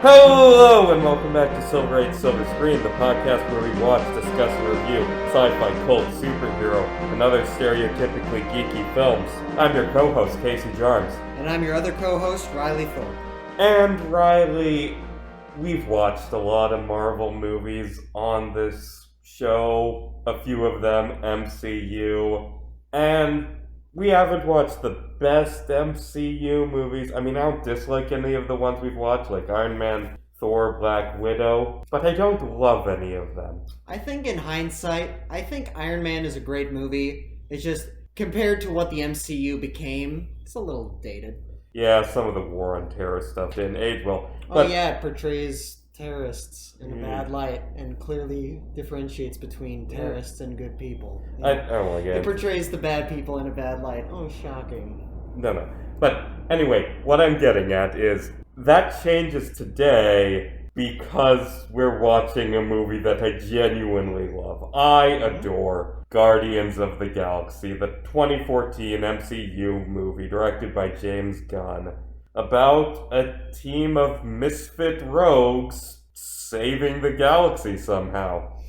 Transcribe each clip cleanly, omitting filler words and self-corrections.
Hello and welcome back to Silver Age Silver Screen, the podcast where we watch, discuss, and review sci-fi, cult, superhero, and other stereotypically geeky films. I'm your co-host, Casey Jarms. And I'm your other co-host, Riley Thorpe. And Riley, we've watched a lot of Marvel movies on this show, a few of them MCU, and we haven't watched the best MCU movies. I mean, I don't dislike any of the ones we've watched, like Iron Man, Thor, Black Widow, but I don't love any of them. I think in hindsight, I think Iron Man is a great movie. It's just, compared to what the MCU became, it's a little dated. Yeah, some of the war on terror stuff didn't age well. But it portrays terrorists in a bad light and clearly differentiates between terrorists and good people. I don't like it. It portrays the bad people in a bad light. Oh, shocking. No. But anyway, what I'm getting at is that changes today because we're watching a movie that I genuinely love. I adore Guardians of the Galaxy, the 2014 MCU movie directed by James Gunn, about a team of misfit rogues saving the galaxy somehow.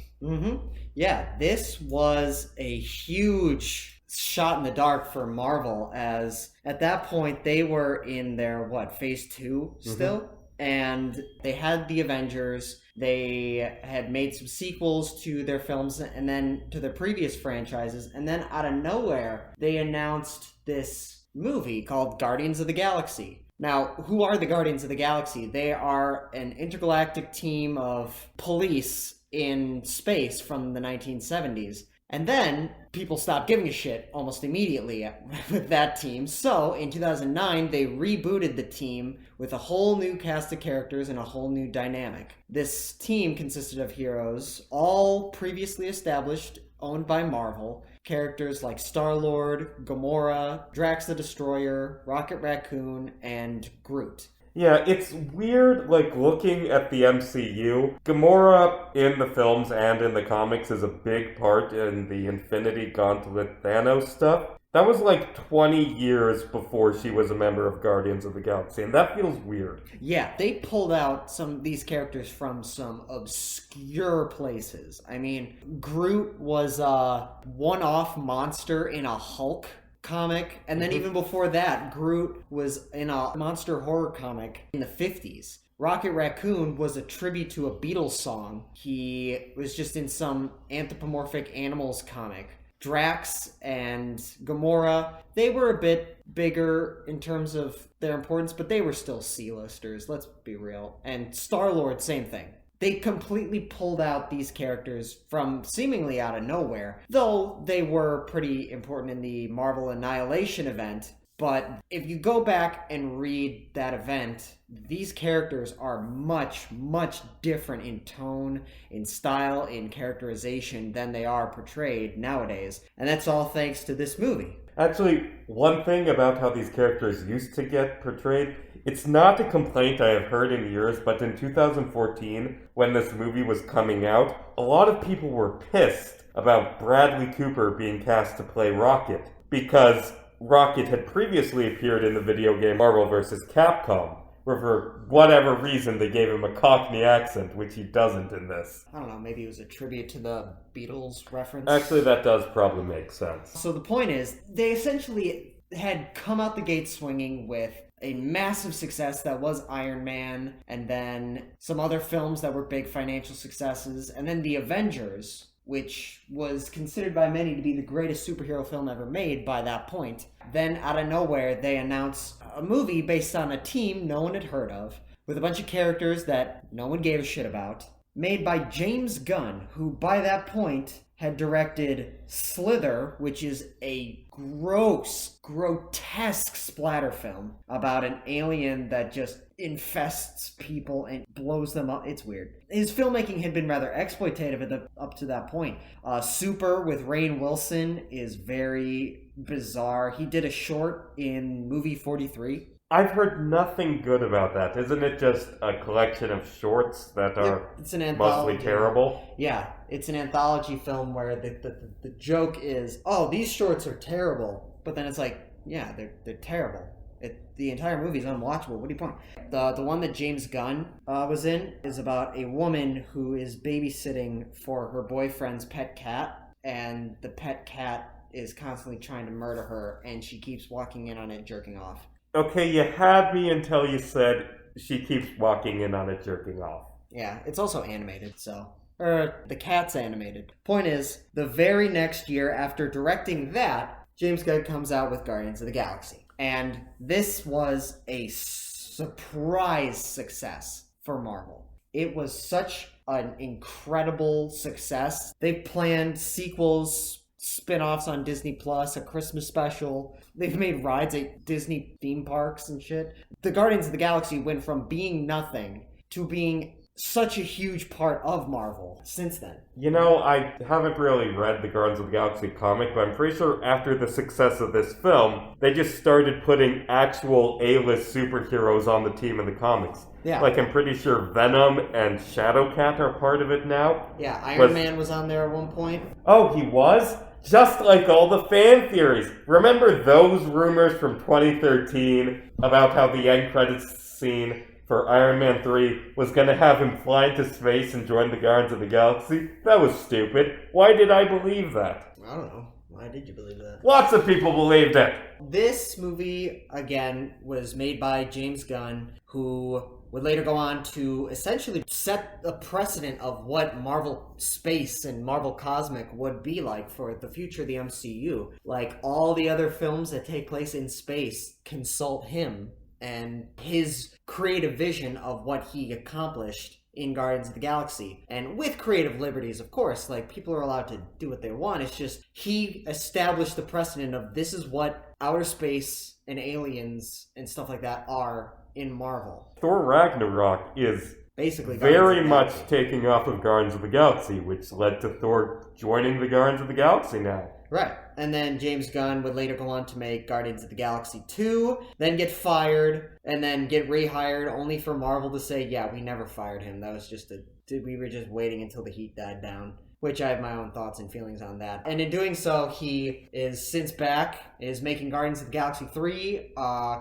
Yeah, this was a huge shot in the dark for Marvel, as at that point they were in their, phase 2 still? And they had the Avengers, they had made some sequels to their films and then to their previous franchises, and then out of nowhere they announced this movie called Guardians of the Galaxy. Now, who are the Guardians of the Galaxy? They are an intergalactic team of police in space from the 1970s. And then people stopped giving a shit almost immediately with that team. So in 2009, they rebooted the team with a whole new cast of characters and a whole new dynamic. This team consisted of heroes, all previously established, owned by Marvel. Characters like Star-Lord, Gamora, Drax the Destroyer, Rocket Raccoon, and Groot. Yeah, it's weird, looking at the MCU. Gamora in the films and in the comics is a big part in the Infinity Gauntlet Thanos stuff. That was 20 years before she was a member of Guardians of the Galaxy, and that feels weird. Yeah, they pulled out some of these characters from some obscure places. I mean, Groot was a one-off monster in a Hulk comic, and then even before that, Groot was in a monster horror comic in the 50s. Rocket Raccoon was a tribute to a Beatles song. He was just in some anthropomorphic animals comic. Drax and Gamora, they were a bit bigger in terms of their importance, but they were still C-listers, let's be real. And Star-Lord, same thing. They completely pulled out these characters from seemingly out of nowhere, though they were pretty important in the Marvel Annihilation event. But if you go back and read that event, these characters are much, much different in tone, in style, in characterization than they are portrayed nowadays. And that's all thanks to this movie. Actually, one thing about how these characters used to get portrayed, it's not a complaint I have heard in years, but in 2014, when this movie was coming out, a lot of people were pissed about Bradley Cooper being cast to play Rocket, because Rocket had previously appeared in the video game Marvel vs. Capcom, where for whatever reason they gave him a Cockney accent, which he doesn't in this. I don't know, maybe it was a tribute to the Beatles reference. Actually, that does probably make sense. So the point is, they essentially had come out the gate swinging with a massive success that was Iron Man, and then some other films that were big financial successes, and then The Avengers, which was considered by many to be the greatest superhero film ever made by that point. Then, out of nowhere, they announce a movie based on a team no one had heard of, with a bunch of characters that no one gave a shit about, made by James Gunn, who by that point had directed Slither, which is a gross, grotesque splatter film about an alien that just infests people and blows them up. It's weird. His filmmaking had been rather exploitative up to that point. Super with Rainn Wilson is very bizarre. He did a short in movie 43. I've heard nothing good about that. Isn't it just a collection of shorts that are mostly terrible? Yeah, it's an anthology film where the joke is, oh, these shorts are terrible. But then it's like, yeah, they're terrible. The entire movie is unwatchable. What do you point? The one that James Gunn was in is about a woman who is babysitting for her boyfriend's pet cat, and the pet cat is constantly trying to murder her, and she keeps walking in on it, jerking off. Okay, you had me until you said she keeps walking in on it, jerking off. Yeah, it's also animated, so... the cat's animated. Point is, the very next year after directing that, James Gunn comes out with Guardians of the Galaxy. And this was a surprise success for Marvel. It was such an incredible success. They planned sequels, spin-offs on Disney Plus, a Christmas special. They've made rides at Disney theme parks and shit. The Guardians of the Galaxy went from being nothing to being such a huge part of Marvel since then. You know, I haven't really read the Guardians of the Galaxy comic, but I'm pretty sure after the success of this film, they just started putting actual A-list superheroes on the team in the comics. Yeah. Like, I'm pretty sure Venom and Shadowcat are part of it now. Yeah, Iron Man was on there at one point. Oh, he was? Just like all the fan theories. Remember those rumors from 2013 about how the end credits scene for Iron Man 3 was going to have him fly into space and join the Guardians of the Galaxy? That was stupid. Why did I believe that? I don't know. Why did you believe that? Lots of people believed it. This movie, again, was made by James Gunn, who would later go on to essentially set a precedent of what Marvel Space and Marvel Cosmic would be like for the future of the MCU. Like, all the other films that take place in space consult him and his creative vision of what he accomplished in Guardians of the Galaxy. And with creative liberties, of course, like, people are allowed to do what they want. It's just, he established the precedent of this is what outer space and aliens and stuff like that are in Marvel. Thor Ragnarok is basically very much taking off of Guardians of the Galaxy, which led to Thor joining the Guardians of the Galaxy now. Right. And then James Gunn would later go on to make Guardians of the Galaxy 2, then get fired, and then get rehired, only for Marvel to say, yeah, we never fired him. That was just we were just waiting until the heat died down. Which I have my own thoughts and feelings on that. And in doing so, he is since back, is making Guardians of the Galaxy 3,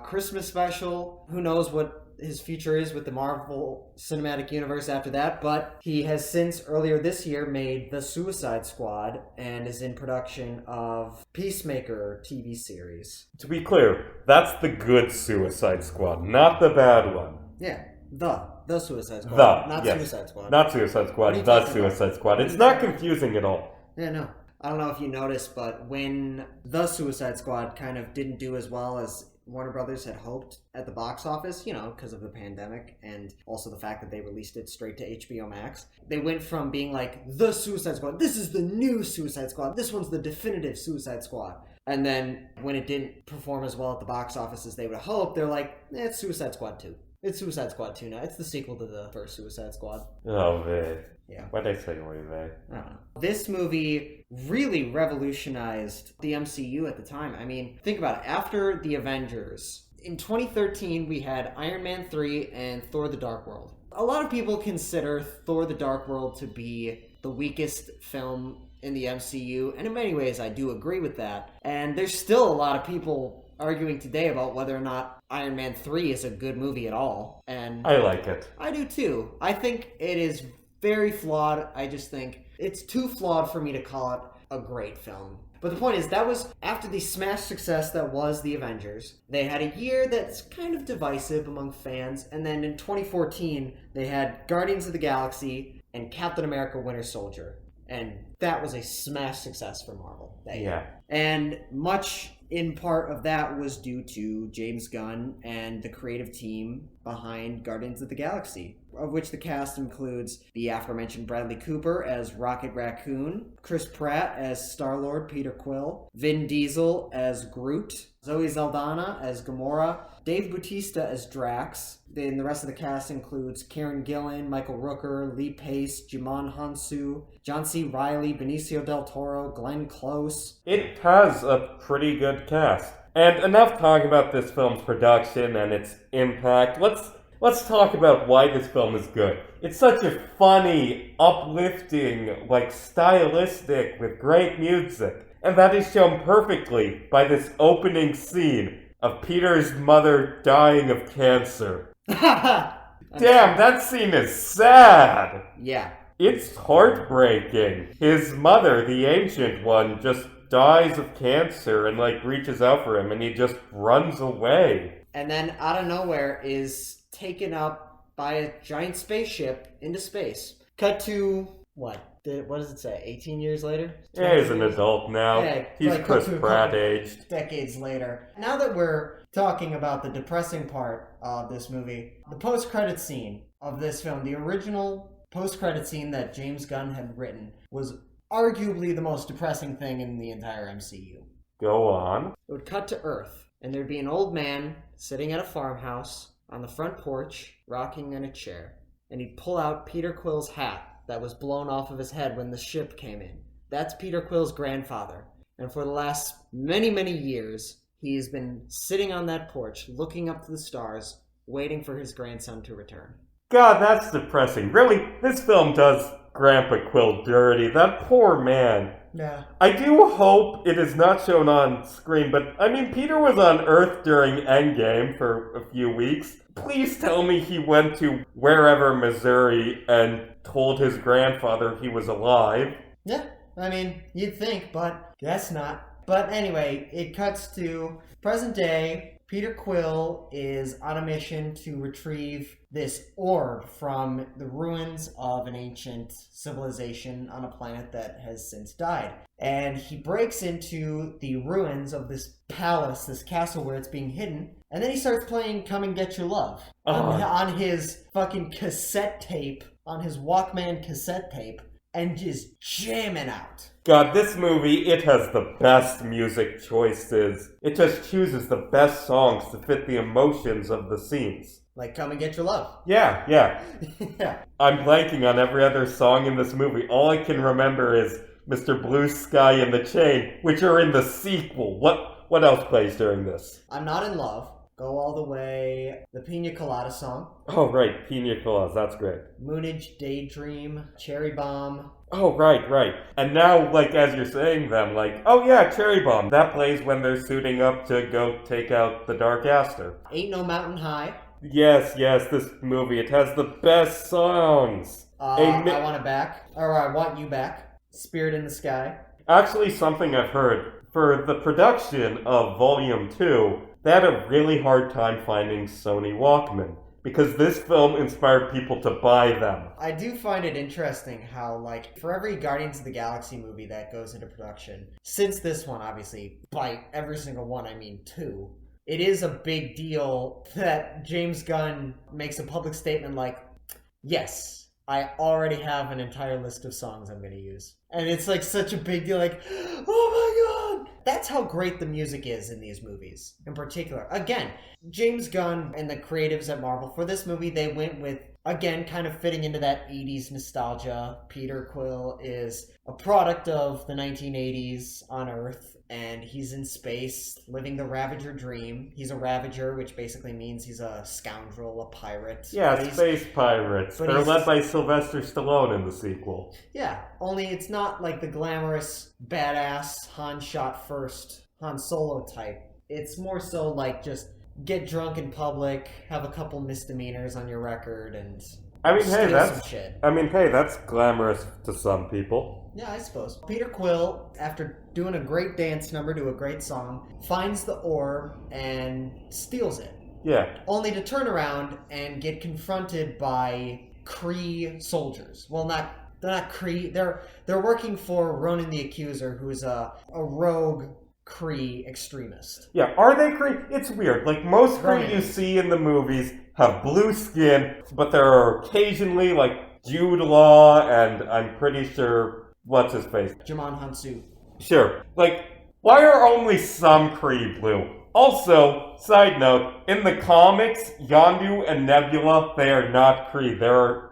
Christmas special. Who knows what his future is with the Marvel Cinematic Universe after that, but he has since, earlier this year, made The Suicide Squad and is in production of Peacemaker TV series. To be clear, that's the good Suicide Squad, not the bad one. Yeah, the Suicide Squad. Not yes. Suicide Squad. Not Suicide Squad, the Suicide Squad. It's not confusing at all. Yeah, no. I don't know if you noticed, but when The Suicide Squad kind of didn't do as well as Warner Brothers had hoped at the box office, you know, because of the pandemic and also the fact that they released it straight to HBO Max. They went from being like, The Suicide Squad, this is the new Suicide Squad, this one's the definitive Suicide Squad. And then when it didn't perform as well at the box office as they would have hoped, they're like, it's Suicide Squad 2. It's Suicide Squad 2 now. It's the sequel to the first Suicide Squad. Oh, man. Yeah. Why'd I say Oy vey? I don't know. This movie really revolutionized the MCU at the time. I mean, think about it. After the Avengers, in 2013, we had Iron Man 3 and Thor the Dark World. A lot of people consider Thor the Dark World to be the weakest film in the MCU, and in many ways, I do agree with that. And there's still a lot of people arguing today about whether or not Iron Man 3 is a good movie at all. And I like it. I do too. I think it is very flawed. I just think it's too flawed for me to call it a great film. But the point is, that was after the smash success that was The Avengers. They had a year that's kind of divisive among fans, and then in 2014, they had Guardians of the Galaxy and Captain America Winter Soldier. And that was a smash success for Marvel. Yeah. And much in part of that was due to James Gunn and the creative team behind Guardians of the Galaxy, of which the cast includes the aforementioned Bradley Cooper as Rocket Raccoon, Chris Pratt as Star-Lord Peter Quill, Vin Diesel as Groot, Zoe Saldana as Gamora, Dave Bautista as Drax. Then the rest of the cast includes Karen Gillan, Michael Rooker, Lee Pace, Jimon Hansu, John C. Reilly, Benicio del Toro, Glenn Close. It has a pretty good cast. And enough talking about this film's production and its impact. Let's talk about why this film is good. It's such a funny, uplifting, stylistic, with great music. And that is shown perfectly by this opening scene of Peter's mother dying of cancer. Damn, that scene is sad! Yeah. It's heartbreaking. His mother, the ancient one, just dies of cancer and, reaches out for him and he just runs away. And then, out of nowhere, is taken up by a giant spaceship into space. Cut to, what does it say, 18 years later? Yeah, he's an adult now. Yeah, he's Chris Pratt aged. Decades later. Now that we're talking about the depressing part of this movie, the post-credit scene of this film, the original post-credit scene that James Gunn had written, was arguably the most depressing thing in the entire MCU. Go on. It would cut to Earth, and there'd be an old man sitting at a farmhouse on the front porch, rocking in a chair. And he'd pull out Peter Quill's hat that was blown off of his head when the ship came in. That's Peter Quill's grandfather. And for the last many, many years, he's been sitting on that porch, looking up to the stars, waiting for his grandson to return. God, that's depressing. Really, this film does Grandpa Quill dirty. That poor man. Yeah. I do hope it is not shown on screen, but Peter was on Earth during Endgame for a few weeks. Please tell me he went to wherever, Missouri, and told his grandfather he was alive. Yeah, you'd think, but guess not. But anyway, it cuts to present day. Peter Quill is on a mission to retrieve this orb from the ruins of an ancient civilization on a planet that has since died. And he breaks into the ruins of this palace, this castle where it's being hidden, and then he starts playing Come and Get Your Love on his fucking cassette tape, on his Walkman cassette tape, and just jamming out. God, this movie, it has the best music choices. It just chooses the best songs to fit the emotions of the scenes. Like Come and Get Your Love. Yeah. Yeah. I'm blanking on every other song in this movie. All I can remember is Mr. Blue Sky and the Chain, which are in the sequel. What else plays during this? I'm Not in Love. Go All the Way. The Pina Colada song. Oh, right. Pina Coladas. That's great. Moonage Daydream. Cherry Bomb. Oh, right. And now, as you're saying them, oh yeah, Cherry Bomb. That plays when they're suiting up to go take out the Dark Aster. Ain't No Mountain High. Yes, this movie, it has the best songs. I Want It Back. Or I Want You Back. Spirit in the Sky. Actually, something I've heard, for the production of Volume 2, they had a really hard time finding Sony Walkman, because this film inspired people to buy them. I do find it interesting how, for every Guardians of the Galaxy movie that goes into production, since this one, obviously, by every single one, I mean 2, it is a big deal that James Gunn makes a public statement yes, I already have an entire list of songs I'm going to use. And it's such a big deal, oh my god! That's how great the music is in these movies, in particular. Again, James Gunn and the creatives at Marvel, for this movie, they went with, again, kind of fitting into that 80s nostalgia. Peter Quill is a product of the 1980s on Earth, and he's in space, living the Ravager dream. He's a Ravager, which basically means he's a scoundrel, a pirate. Yeah, space pirates. They're led by Sylvester Stallone in the sequel. Yeah, only it's not like the glamorous, badass, Han shot first, Han Solo type. It's more so just get drunk in public, have a couple misdemeanors on your record, and that's glamorous to some people. Yeah, I suppose. Peter Quill, after doing a great dance number to a great song, finds the orb and steals it. Yeah. Only to turn around and get confronted by Kree soldiers. Well, they're not Kree. They're working for Ronan the Accuser, who's a rogue Kree extremist. Yeah, are they Kree? It's weird. Most Kree you see in the movies have blue skin, but there are occasionally, Jude Law and I'm pretty sure, what's his face? Jamon Hansu. Sure. Why are only some Kree blue? Also, side note, in the comics, Yondu and Nebula, they are not Kree. There are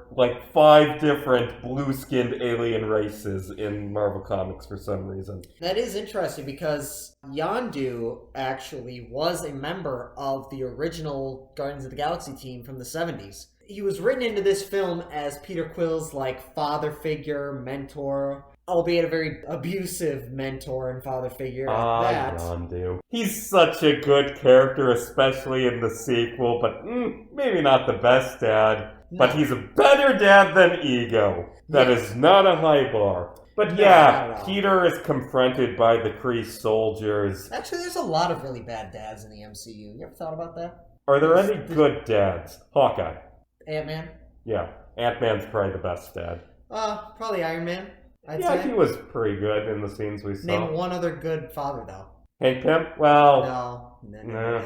5 different blue-skinned alien races in Marvel Comics for some reason. That is interesting because Yondu actually was a member of the original Guardians of the Galaxy team from the 70s. He was written into this film as Peter Quill's father figure, mentor, albeit a very abusive mentor and father figure at that. Yondu. He's such a good character, especially in the sequel, but maybe not the best dad. No. But he's a better dad than Ego. That is not a high bar. But yeah, Peter is confronted by the Kree soldiers. Actually, there's a lot of really bad dads in the MCU. You ever thought about that? Are there any good dads? Hawkeye. Ant-Man? Yeah, Ant-Man's probably the best dad. Probably Iron Man. I'd say. He was pretty good in the scenes we saw. Name one other good father, though. Hank Pym? Well... No. Nah.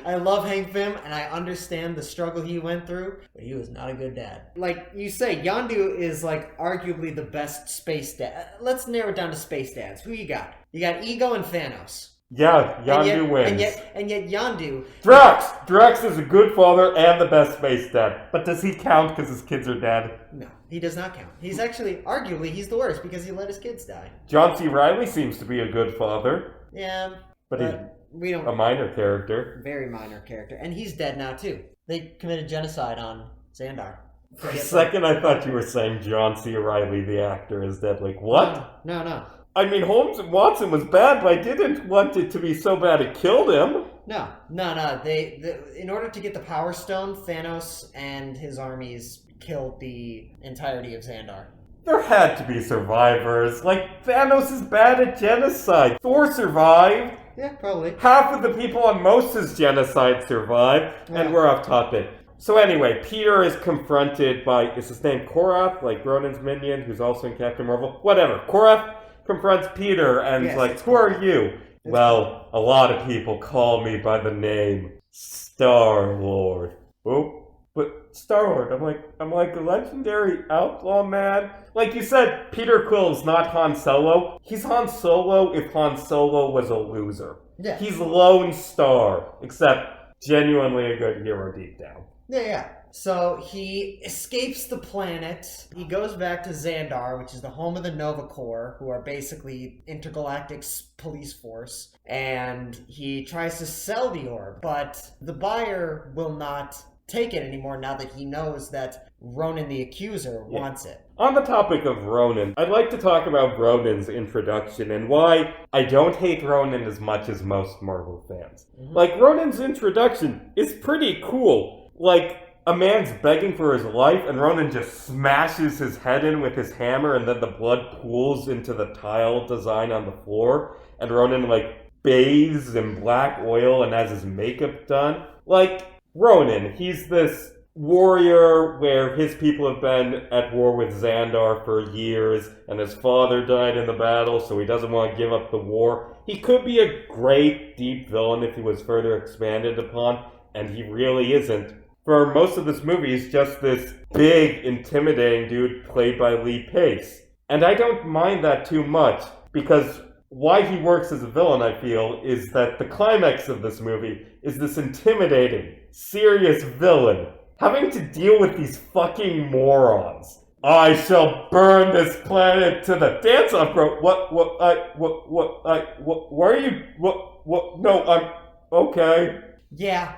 I love Hank Pym, and I understand the struggle he went through, but he was not a good dad. Like you say, Yondu is like arguably the best space dad. Let's narrow it down to space dads. Who you got? You got Ego and Thanos. Yeah, Yondu wins. And yet Yondu... Drax! Drax is a good father and the best space dad. But does he count because his kids are dead? No, he does not count. He's actually, arguably, he's the worst because he let his kids die. John C. Reilly seems to be a good father. Yeah, but we don't... A minor character. Very minor character. And he's dead now, too. They committed genocide on Xandar. For a second, I thought you were saying John C. Reilly, the actor, is dead. Like, what? No. I mean, Holmes and Watson was bad, but I didn't want it to be so bad it killed him. No. In order to get the Power Stone, Thanos and his armies killed the entirety of Xandar. There had to be survivors. Like, Thanos is bad at genocide. Thor survived. Yeah, probably. Half of the people on Moses' genocide survived, and we're off topic. So anyway, Peter is confronted by, is his name Korath, like Ronan's minion, who's also in Captain Marvel? Whatever. Korath confronts Peter and is like, who are you? Well, a lot of people call me by the name Star-Lord. Oh, but Star-Lord, I'm like a legendary outlaw man. Like you said, Peter Quill is not Han Solo. He's Han Solo if Han Solo was a loser. Yeah. He's Lone Star, except genuinely a good hero deep down. Yeah. So he escapes the planet. He goes back to Xandar, which is the home of the Nova Corps, who are basically intergalactic police force. And he tries to sell the orb, but the buyer will not take it anymore now that he knows that Ronan the Accuser wants it. On the topic of Ronan, I'd like to talk about Ronan's introduction and why I don't hate Ronan as much as most Marvel fans. Mm-hmm. Like, Ronan's introduction is pretty cool. Like, a man's begging for his life, and Ronan just smashes his head in with his hammer, and then the blood pools into the tile design on the floor, and Ronan, like, bathes in black oil and has his makeup done. Like, Ronan, he's this warrior where his people have been at war with Xandar for years, and his father died in the battle, so he doesn't want to give up the war. He could be a great, deep villain if he was further expanded upon, and he really isn't. For most of this movie, he's just this big, intimidating dude played by Lee Pace. And I don't mind that too much, because why he works as a villain, I feel, is that the climax of this movie is this intimidating, serious villain having to deal with these fucking morons. I shall burn this planet to the dance-off, bro. Why are you, no, I'm, okay. Yeah,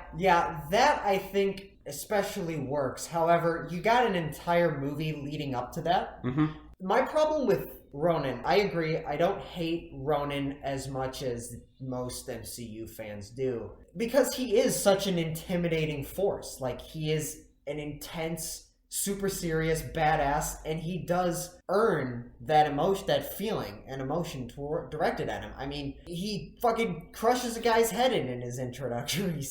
that I think especially works. However, you got an entire movie leading up to that. Mm-hmm. My problem with Ronan, I agree, I don't hate Ronan as much as most MCU fans do. Because he is such an intimidating force. Like, he is an intense, super serious badass, and he does earn that emotion, that feeling and emotion directed at him. I mean, he fucking crushes a guy's head in his introductory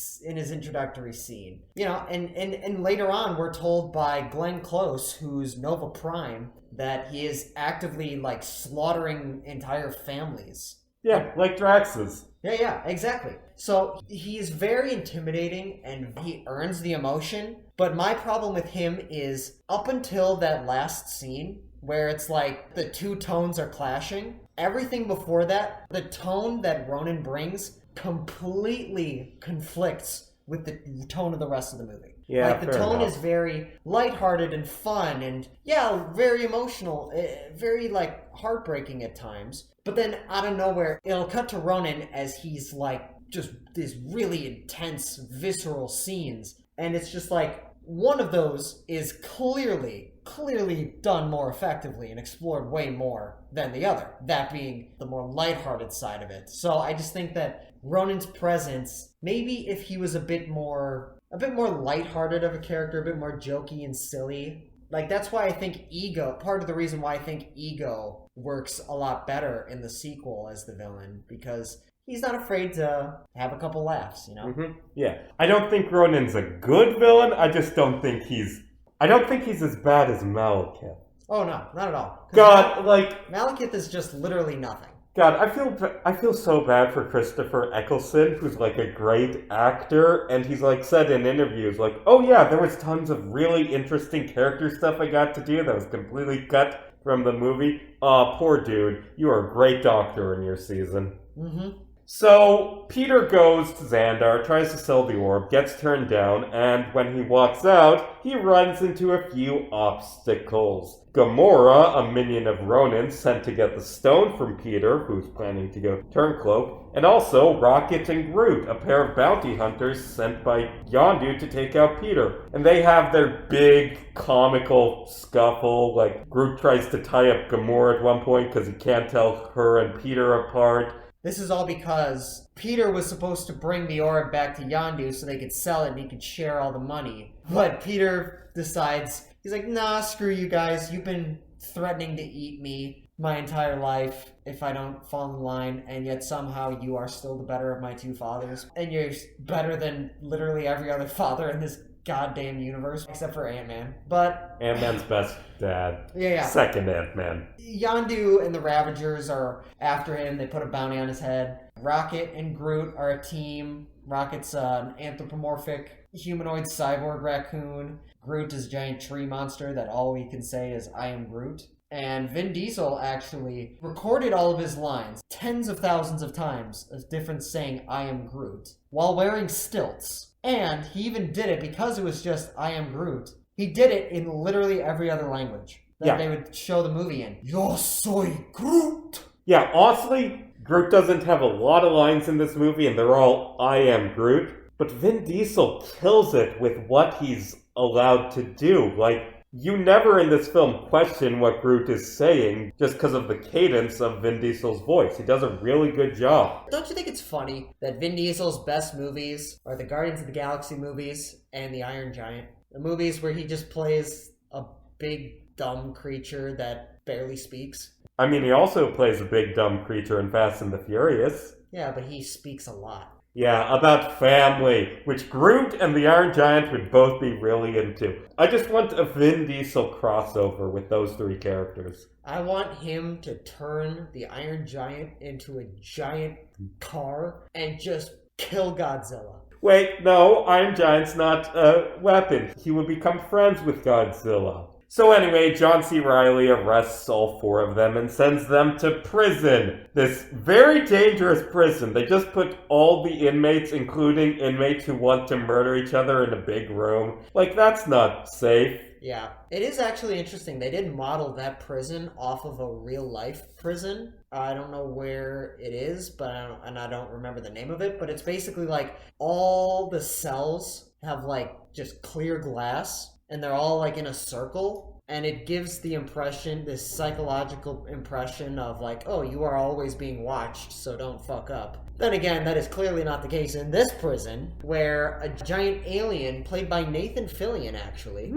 scene. You know, and later on we're told by Glenn Close, who's Nova Prime, that he is actively like slaughtering entire families. Yeah, like Drax's. Yeah, exactly. So he's very intimidating and he earns the emotion. But my problem with him is up until that last scene where it's like the two tones are clashing, everything before that, the tone that Ronan brings completely conflicts with the tone of the rest of the movie. Yeah, like the tone is very lighthearted and fun and very emotional, very like heartbreaking at times. But then out of nowhere, it'll cut to Ronan as he's like just these really intense, visceral scenes. And it's just like, one of those is clearly done more effectively and explored way more than the other, that being the more lighthearted side of it. So I just think that Ronan's presence, maybe if he was a bit more lighthearted of a character, a bit more jokey and silly, like that's why I think part of the reason why I think Ego works a lot better in the sequel as the villain, because he's not afraid to have a couple laughs, you know? Mm-hmm. Yeah. I don't think Ronan's a good villain, I just don't think he's as bad as Malekith. Oh no, not at all. God, Malekith is just literally nothing. God, I feel so bad for Christopher Eccleston, who's like a great actor, and he's like said in interviews, like, oh yeah, there was tons of really interesting character stuff I got to do that was completely cut from the movie. Aw, poor dude, you are a great doctor in your season. Mm-hmm. So, Peter goes to Xandar, tries to sell the orb, gets turned down, and when he walks out, he runs into a few obstacles. Gamora, a minion of Ronan, sent to get the stone from Peter, who's planning to go Turncloak, and also Rocket and Groot, a pair of bounty hunters sent by Yondu to take out Peter. And they have their big comical scuffle, like Groot tries to tie up Gamora at one point because he can't tell her and Peter apart. This is all because Peter was supposed to bring the orb back to Yondu so they could sell it and he could share all the money. But Peter decides, he's like, nah, screw you guys. You've been threatening to eat me my entire life if I don't fall in line, and yet somehow you are still the better of my two fathers. And you're better than literally every other father in this goddamn universe, except for Ant-Man. But Ant-Man's best dad. Yeah. Second Ant-Man. Yondu and the Ravagers are after him. They put a bounty on his head. Rocket and Groot are a team. Rocket's an anthropomorphic humanoid cyborg raccoon. Groot is a giant tree monster that all he can say is, I am Groot. And Vin Diesel actually recorded all of his lines tens of thousands of times as different saying, I am Groot, while wearing stilts. And he even did it because it was just, I am Groot. He did it in literally every other language that they would show the movie in. Yo soy Groot! Yeah, honestly, Groot doesn't have a lot of lines in this movie, and they're all, I am Groot. But Vin Diesel kills it with what he's allowed to do. Like, you never in this film question what Groot is saying just because of the cadence of Vin Diesel's voice. He does a really good job. Don't you think it's funny that Vin Diesel's best movies are the Guardians of the Galaxy movies and the Iron Giant? The movies where he just plays a big, dumb creature that barely speaks. I mean, he also plays a big, dumb creature in Fast and the Furious. Yeah, but he speaks a lot. Yeah, about family, which Groot and the Iron Giant would both be really into. I just want a Vin Diesel crossover with those three characters. I want him to turn the Iron Giant into a giant car and just kill Godzilla. Wait, no, Iron Giant's not a weapon. He will become friends with Godzilla. So anyway, John C. Reilly arrests all four of them and sends them to prison. This very dangerous prison. They just put all the inmates, including inmates who want to murder each other, in a big room. Like, that's not safe. Yeah. It is actually interesting. They did model that prison off of a real-life prison. I don't know where it is, but I don't remember the name of it. But it's basically like all the cells have, like, just clear glass. And they're all like in a circle, and it gives the impression, this psychological impression of like, oh, you are always being watched, so don't fuck up. Then again, that is clearly not the case in this prison, where a giant alien, played by Nathan Fillion actually,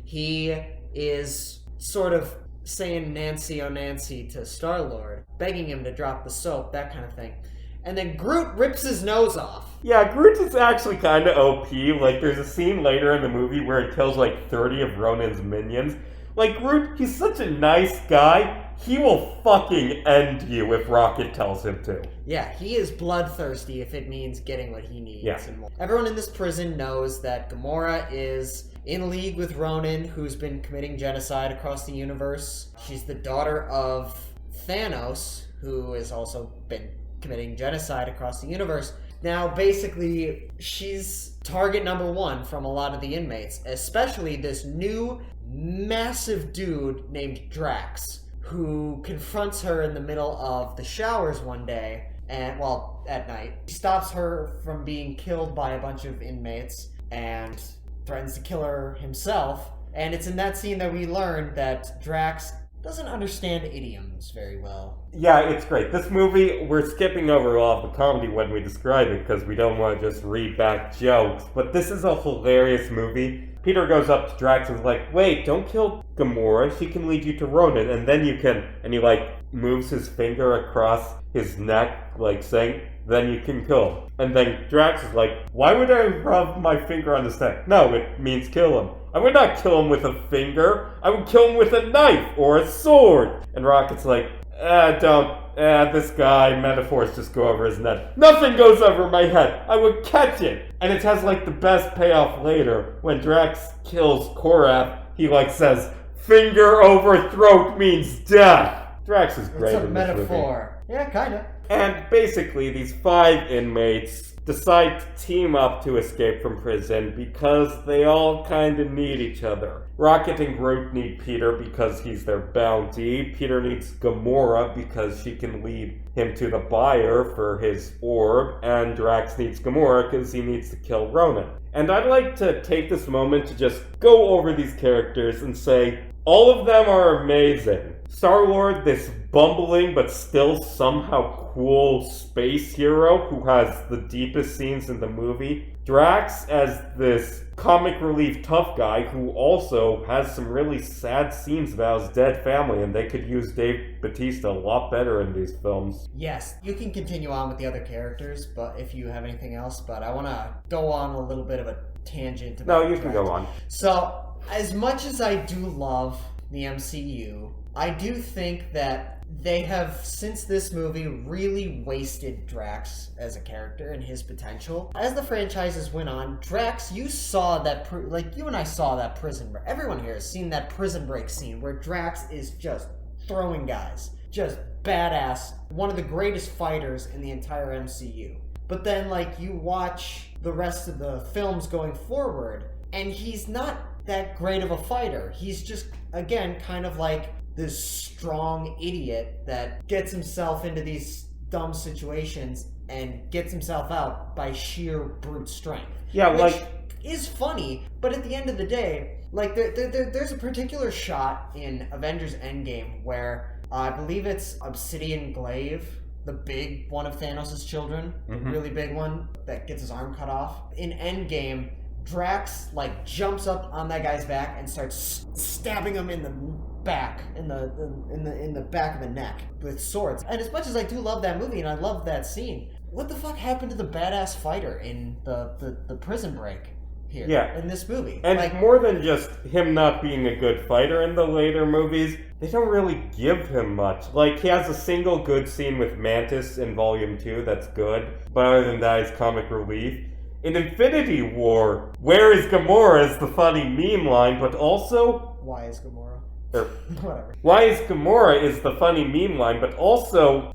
he is sort of saying Nancy, oh Nancy to Star-Lord, begging him to drop the soap, that kind of thing. And then Groot rips his nose off. Yeah, Groot is actually kind of OP. Like, there's a scene later in the movie where he kills, like, 30 of Ronan's minions. Like, Groot, he's such a nice guy. He will fucking end you if Rocket tells him to. Yeah, he is bloodthirsty if it means getting what he needs. Yeah. And more. Everyone in this prison knows that Gamora is in league with Ronan, who's been committing genocide across the universe. She's the daughter of Thanos, who has also been committing genocide across the universe. Now, basically, she's target number one from a lot of the inmates, especially this new massive dude named Drax, who confronts her in the middle of the showers one day, and, well, at night. He stops her from being killed by a bunch of inmates, and threatens to kill her himself. And it's in that scene that we learn that Drax doesn't understand idioms very well. Yeah, it's great. This movie, we're skipping over all of the comedy when we describe it because we don't want to just read back jokes, but this is a hilarious movie. Peter goes up to Drax and is like, wait, don't kill Gamora, she can lead you to Ronan, and then you can, and he like moves his finger across his neck, like saying, then you can kill him. And then Drax is like, why would I rub my finger on his neck? No, it means kill him. I would not kill him with a finger. I would kill him with a knife or a sword. And Rocket's like, this guy, metaphors just go over his head. Nothing goes over my head. I would catch it. And it has like the best payoff later when Drax kills Korath. He like says, finger over throat means death. Drax is great It's a in this metaphor. movie. Yeah, kinda. And basically, these 5 inmates decide to team up to escape from prison because they all kind of need each other. Rocket and Groot need Peter because he's their bounty. Peter needs Gamora because she can lead him to the buyer for his orb. And Drax needs Gamora because he needs to kill Ronan. And I'd like to take this moment to just go over these characters and say, all of them are amazing. Star-Lord, this bumbling but still somehow cool space hero who has the deepest scenes in the movie. Drax as this comic relief tough guy who also has some really sad scenes about his dead family, and they could use Dave Bautista a lot better in these films. Yes, you can continue on with the other characters, but if you have anything else, but I want to go on a little bit of a tangent about No, you can go on. So, as much as I do love the MCU, I do think that they have, since this movie, really wasted Drax as a character and his potential. As the franchises went on, Drax, you saw that, you and I saw that prison break. Everyone here has seen that prison break scene where Drax is just throwing guys. Just badass. One of the greatest fighters in the entire MCU. But then, you watch the rest of the films going forward, and he's not that great of a fighter. He's just, again, kind of like this strong idiot that gets himself into these dumb situations and gets himself out by sheer brute strength. Yeah, which is funny, but at the end of the day, there's a particular shot in Avengers Endgame where I believe it's Obsidian Glaive, the big one of Thanos' children, the really big one that gets his arm cut off. In Endgame, Drax jumps up on that guy's back and starts stabbing him in the back, in the back of the neck with swords. And as much as I do love that movie and I love that scene, what the fuck happened to the badass fighter in the prison break here? Yeah. In this movie? And more than just him not being a good fighter in the later movies, they don't really give him much. He has a single good scene with Mantis in Volume 2 that's good, but other than that, he's comic relief. In Infinity War, where is Gamora is the funny meme line, but also... Why is Gamora? Whatever. Why is Gamora is the funny meme line, but also,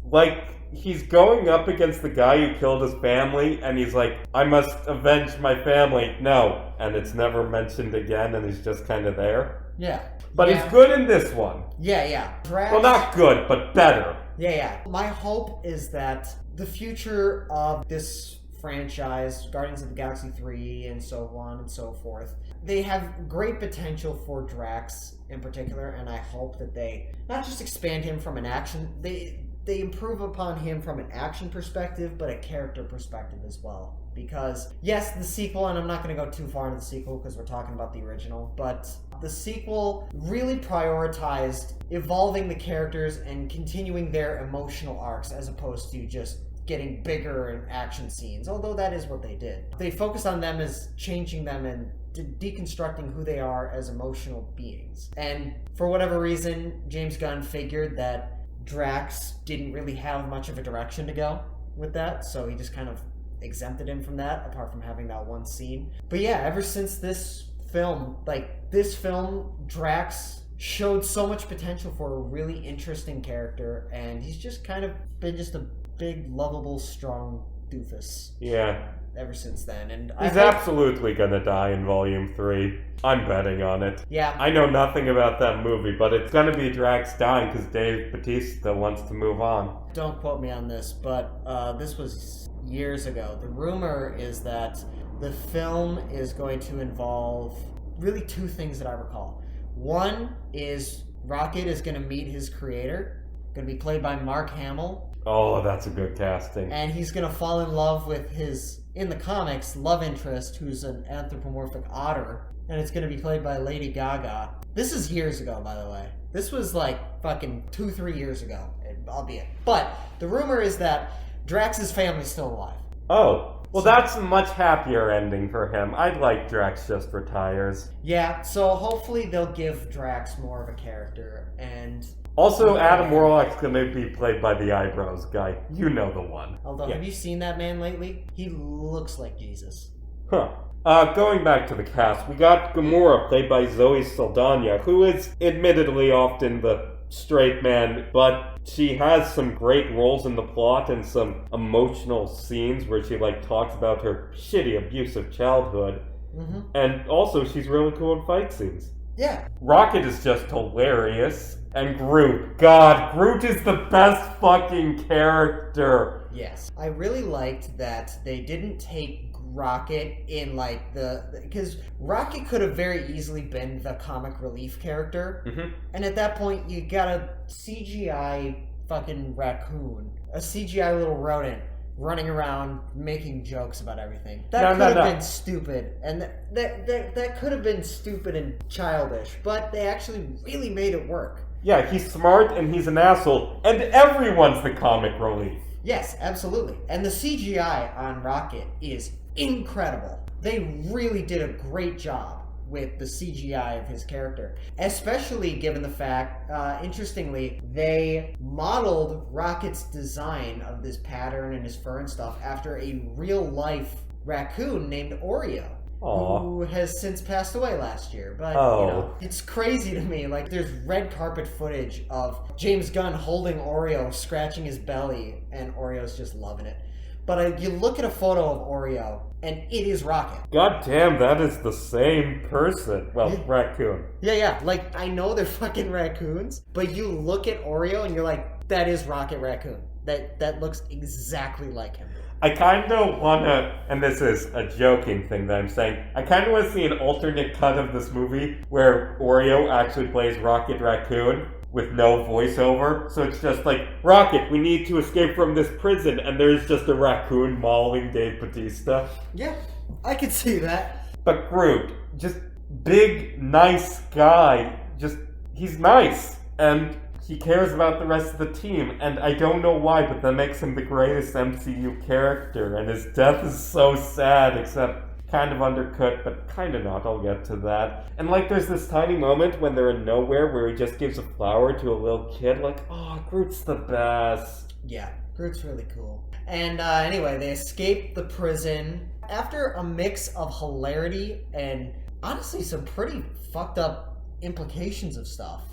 he's going up against the guy who killed his family, and he's like, I must avenge my family. No. And it's never mentioned again, and he's just kind of there. Yeah. But he's good in this one. Yeah. Drax... Well, not good, but better. Yeah. My hope is that the future of this franchise, Guardians of the Galaxy 3 and so on and so forth, they have great potential for Drax in particular, and I hope that they not just expand him from an action, they improve upon him from an action perspective, but a character perspective as well. Because, yes, the sequel, and I'm not going to go too far into the sequel because we're talking about the original, but the sequel really prioritized evolving the characters and continuing their emotional arcs as opposed to just getting bigger in action scenes, although that is what they did. They focused on them as changing them and deconstructing who they are as emotional beings. And for whatever reason, James Gunn figured that Drax didn't really have much of a direction to go with that, so he just kind of exempted him from that, apart from having that one scene. But yeah, ever since this film, Drax showed so much potential for a really interesting character, and he's just kind of been just a big, lovable, strong doofus. Yeah. Ever since then. And he's absolutely gonna die in Volume 3. I'm betting on it. Yeah. I know nothing about that movie, but it's gonna be Drax dying because Dave Bautista wants to move on. Don't quote me on this, but this was years ago. The rumor is that the film is going to involve really two things that I recall. One is Rocket is going to meet his creator, going to be played by Mark Hamill. Oh, that's a good casting. And he's going to fall in love with his, in the comics, love interest, who's an anthropomorphic otter. And it's going to be played by Lady Gaga. This is years ago, by the way. This was like fucking 2-3 years ago, albeit. But the rumor is that Drax's family's still alive. Oh, well, that's a much happier ending for him. I'd like Drax just retires. Yeah, so hopefully they'll give Drax more of a character, and... Also, Adam Warlock's gonna be played by the eyebrows guy. You know the one. Although, Have you seen that man lately? He looks like Jesus. Huh. Going back to the cast, we got Gamora, played by Zoe Saldana, who is admittedly often the straight man, but she has some great roles in the plot and some emotional scenes where she, talks about her shitty, abusive childhood. Mm-hmm. And also, she's really cool in fight scenes. Yeah. Rocket is just hilarious. And Groot. God, Groot is the best fucking character. Yes. I really liked that they didn't take Rocket in because Rocket could have very easily been the comic relief character. Mm-hmm. And at that point, you got a CGI fucking raccoon, a CGI little rodent running around making jokes about everything. That could have been stupid, and that could have been stupid and childish, but they actually really made it work. Yeah, he's smart and he's an asshole, and everyone's the comic relief. Yes, absolutely. And the CGI on Rocket is incredible. They really did a great job with the CGI of his character, especially given the fact, interestingly, they modeled Rocket's design of this pattern and his fur and stuff after a real-life raccoon named Oreo. Aww. Who has since passed away last year. But, it's crazy to me. There's red carpet footage of James Gunn holding Oreo, scratching his belly, and Oreo's just loving it. But you look at a photo of Oreo, and it is Rocket. God damn, that is the same person. Well, raccoon. Yeah. I know they're fucking raccoons, but you look at Oreo, and you're like, that is Rocket Raccoon. That looks exactly like him. I kind of want to, and this is a joking thing that I'm saying, I kind of want to see an alternate cut of this movie where Oreo actually plays Rocket Raccoon with no voiceover. So it's just like, Rocket, we need to escape from this prison, and there's just a raccoon mauling Dave Bautista. Yeah, I could see that. But Groot, just big, nice guy. He's nice. And he cares about the rest of the team, and I don't know why, but that makes him the greatest MCU character, and his death is so sad, except kind of undercut, but kind of not, I'll get to that. And there's this tiny moment when they're in nowhere where he just gives a flower to a little kid, Groot's the best. Yeah, Groot's really cool. And anyway, they escape the prison after a mix of hilarity and honestly some pretty fucked up implications of stuff.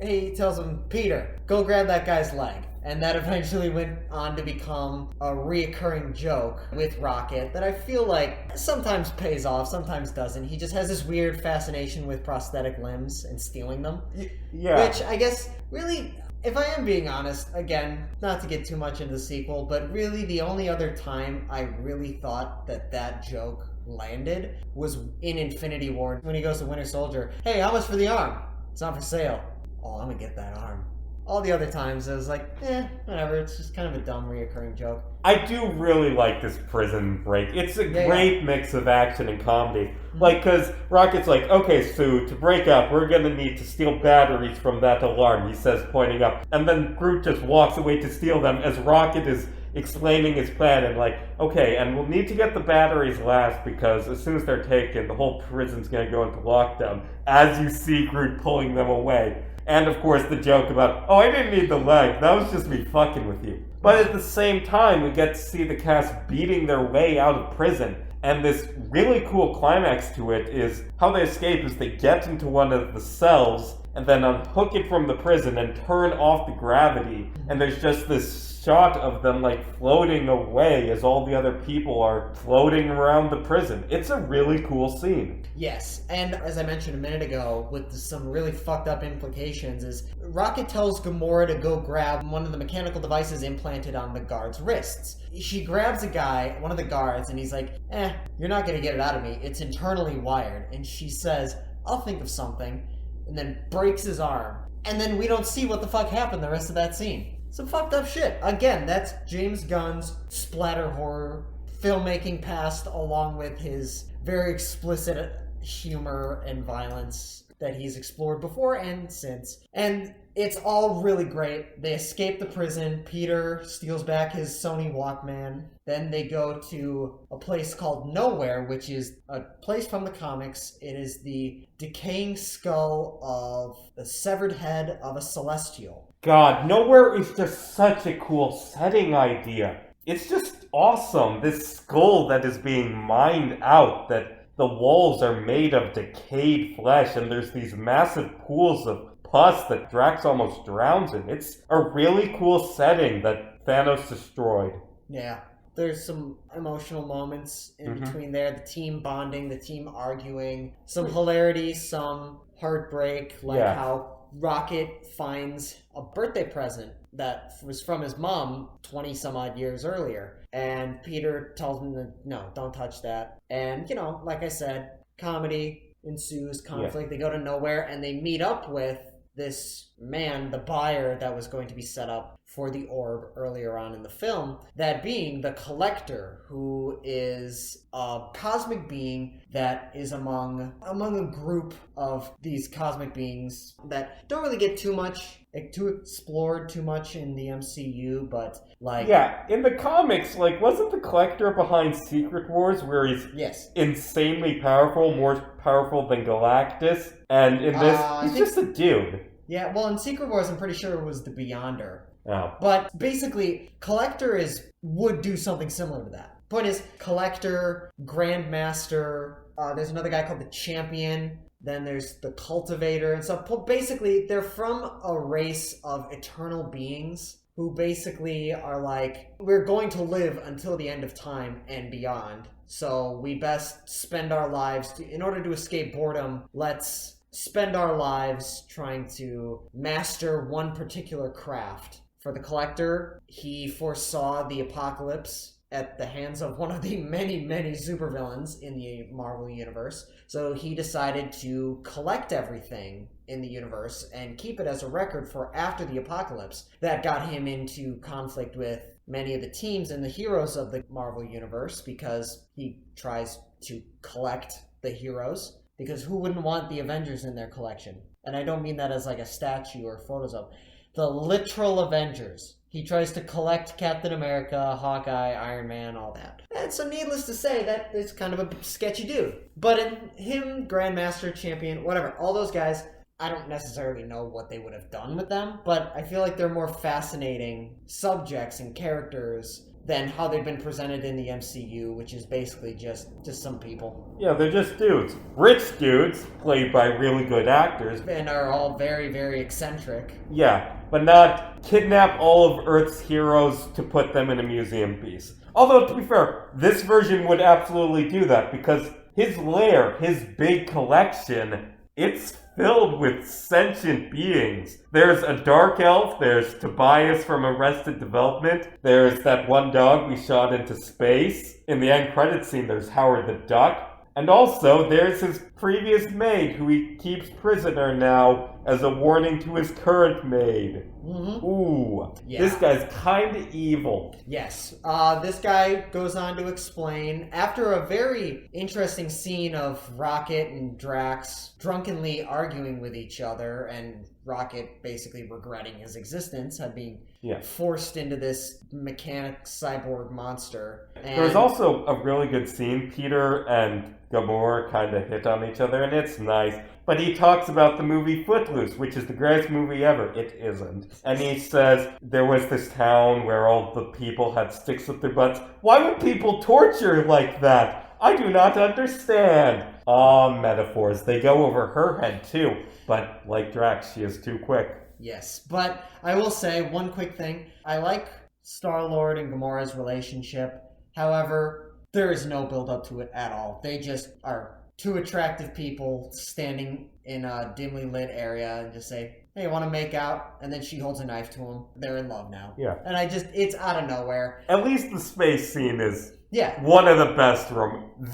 He tells him, Peter, go grab that guy's leg. And that eventually went on to become a reoccurring joke with Rocket that I feel like sometimes pays off, sometimes doesn't. He just has this weird fascination with prosthetic limbs and stealing them. Yeah. Which I guess really, if I am being honest, again, not to get too much into the sequel, but really the only other time I really thought that joke landed was in Infinity War when he goes to Winter Soldier. Hey, how much for the arm? It's not for sale. Oh, I'm gonna get that arm. All the other times, I was like, whatever. It's just kind of a dumb, reoccurring joke. I do really like this prison break. It's a great mix of action and comedy. Because Rocket's like, okay, Sue, to break up, we're gonna need to steal batteries from that alarm, he says, pointing up. And then Groot just walks away to steal them as Rocket is explaining his plan and okay, and we'll need to get the batteries last because as soon as they're taken, the whole prison's gonna go into lockdown, as you see Groot pulling them away. And of course the joke about, oh, I didn't need the leg, that was just me fucking with you. But at the same time, we get to see the cast beating their way out of prison. And this really cool climax to it is how they escape is they get into one of the cells and then unhook it from the prison and turn off the gravity. And there's just this shot of them like floating away as all the other people are floating around the prison. It's a really cool scene. Yes, and as I mentioned a minute ago, with some really fucked up implications, is Rocket tells Gamora to go grab one of the mechanical devices implanted on the guard's wrists. She grabs a guy, one of the guards, and he's like, you're not gonna get it out of me. It's internally wired. And she says, I'll think of something, and then breaks his arm. And then we don't see what the fuck happened the rest of that scene. Some fucked up shit. Again, that's James Gunn's splatter horror filmmaking past, along with his very explicit humor and violence that he's explored before and since. And it's all really great. They escape the prison. Peter steals back his Sony Walkman. Then they go to a place called Nowhere, which is a place from the comics. It is the decaying skull of the severed head of a Celestial. God, Nowhere is just such a cool setting idea. It's just awesome. This skull that is being mined out, that the walls are made of decayed flesh, and there's these massive pools of pus that Drax almost drowns in. It's a really cool setting that Thanos destroyed. Yeah. There's some emotional moments in between there. The team bonding, the team arguing, some hilarity, some heartbreak, like how Rocket finds a birthday present that was from his mom 20 some odd years earlier. And Peter tells him that, no, don't touch that. And, like I said, comedy ensues, conflict. They go to Nowhere and they meet up with this man, the buyer that was going to be set up for the orb earlier on in the film, that being the Collector, who is a cosmic being that is among a group of these cosmic beings that don't really get too explored too much in the MCU, but like... Yeah, in the comics, wasn't the Collector behind Secret Wars, where he's insanely powerful, more powerful than Galactus? And in this, he's just a dude. Yeah, well, in Secret Wars, I'm pretty sure it was the Beyonder. Oh. But basically, Collector would do something similar to that. Point is, Collector, Grandmaster, there's another guy called the Champion, then there's the Cultivator and stuff. But basically, they're from a race of eternal beings who basically are like, we're going to live until the end of time and beyond. So we best spend our lives, in order to escape boredom, let's spend our lives trying to master one particular craft. For the Collector, he foresaw the apocalypse at the hands of one of the many, many supervillains in the Marvel Universe. So he decided to collect everything in the universe and keep it as a record for after the apocalypse. That got him into conflict with many of the teams and the heroes of the Marvel Universe, because he tries to collect the heroes. Because who wouldn't want the Avengers in their collection? And I don't mean that as like a statue or photos of. The literal Avengers. He tries to collect Captain America, Hawkeye, Iron Man, all that. And so needless to say, that is kind of a sketchy dude. But in him, Grandmaster, Champion, whatever, all those guys, I don't necessarily know what they would have done with them, but I feel like they're more fascinating subjects and characters than how they've been presented in the MCU, which is basically just some people. Yeah, they're just dudes. Rich dudes, played by really good actors. And are all very, very eccentric. Yeah, but not kidnap all of Earth's heroes to put them in a museum piece. Although, to be fair, this version would absolutely do that, because his lair, his big collection, it's filled with sentient beings. There's a dark elf, there's Tobias from Arrested Development, there's that one dog we shot into space. In the end credits scene, there's Howard the Duck. And also, there's his previous maid, who he keeps prisoner now as a warning to his current maid. Mm-hmm. Ooh, yeah. This guy's kinda evil. Yes. This guy goes on to explain, after a very interesting scene of Rocket and Drax drunkenly arguing with each other, and Rocket basically regretting his existence, had being forced into this mechanic cyborg monster. And there's also a really good scene. Peter and Gamora kind of hit on each other, and it's nice. But he talks about the movie Footloose, which is the greatest movie ever. It isn't. And he says there was this town where all the people had sticks up their butts. Why would people torture like that? I do not understand. Ah, metaphors. They go over her head too. But like Drax, she is too quick. Yes, but I will say one quick thing. I like Star-Lord and Gamora's relationship. However, there is no build-up to it at all. They just are two attractive people standing in a dimly lit area and just say, hey, want to make out? And then she holds a knife to him. They're in love now. Yeah. And it's out of nowhere. At least the space scene is Yeah. one of the best,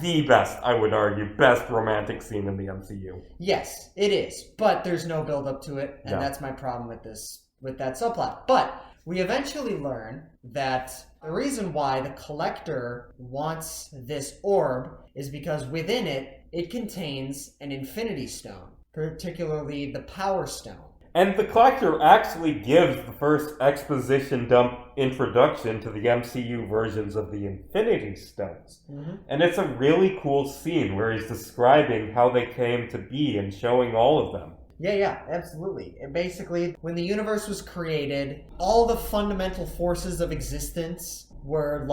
the best, I would argue, best romantic scene in the MCU. Yes, it is. But there's no build-up to it, and that's my problem with that subplot. But we eventually learn that the reason why the Collector wants this orb is because within it, it contains an Infinity Stone, particularly the Power Stone. And the Collector actually gives the first exposition dump introduction to the MCU versions of the Infinity Stones. Mm-hmm. And it's a really cool scene where he's describing how they came to be and showing all of them. Yeah, absolutely. And basically, when the universe was created, all the fundamental forces of existence were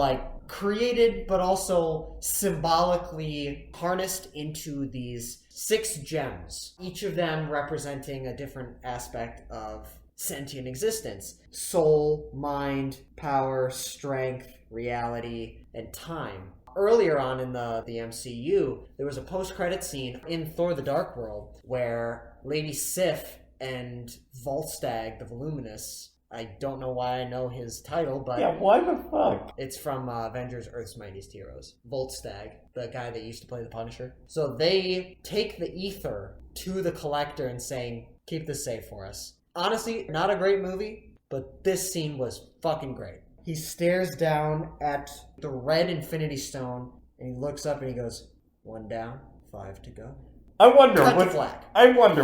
created, but also symbolically harnessed into these 6 gems, each of them representing a different aspect of sentient existence. Soul, mind, power, strength, reality, and time. Earlier on in the MCU, there was a post-credit scene in Thor the Dark World where Lady Sif and Volstagg the Voluminous, I don't know why I know his title, but... Yeah, why the fuck? It's from Avengers Earth's Mightiest Heroes. Volstagg, the guy that used to play the Punisher. So they take the ether to the Collector and saying, keep this safe for us. Honestly, not a great movie, but this scene was fucking great. He stares down at the red Infinity Stone, and he looks up and he goes, 1 down, 5 to go. I wonder,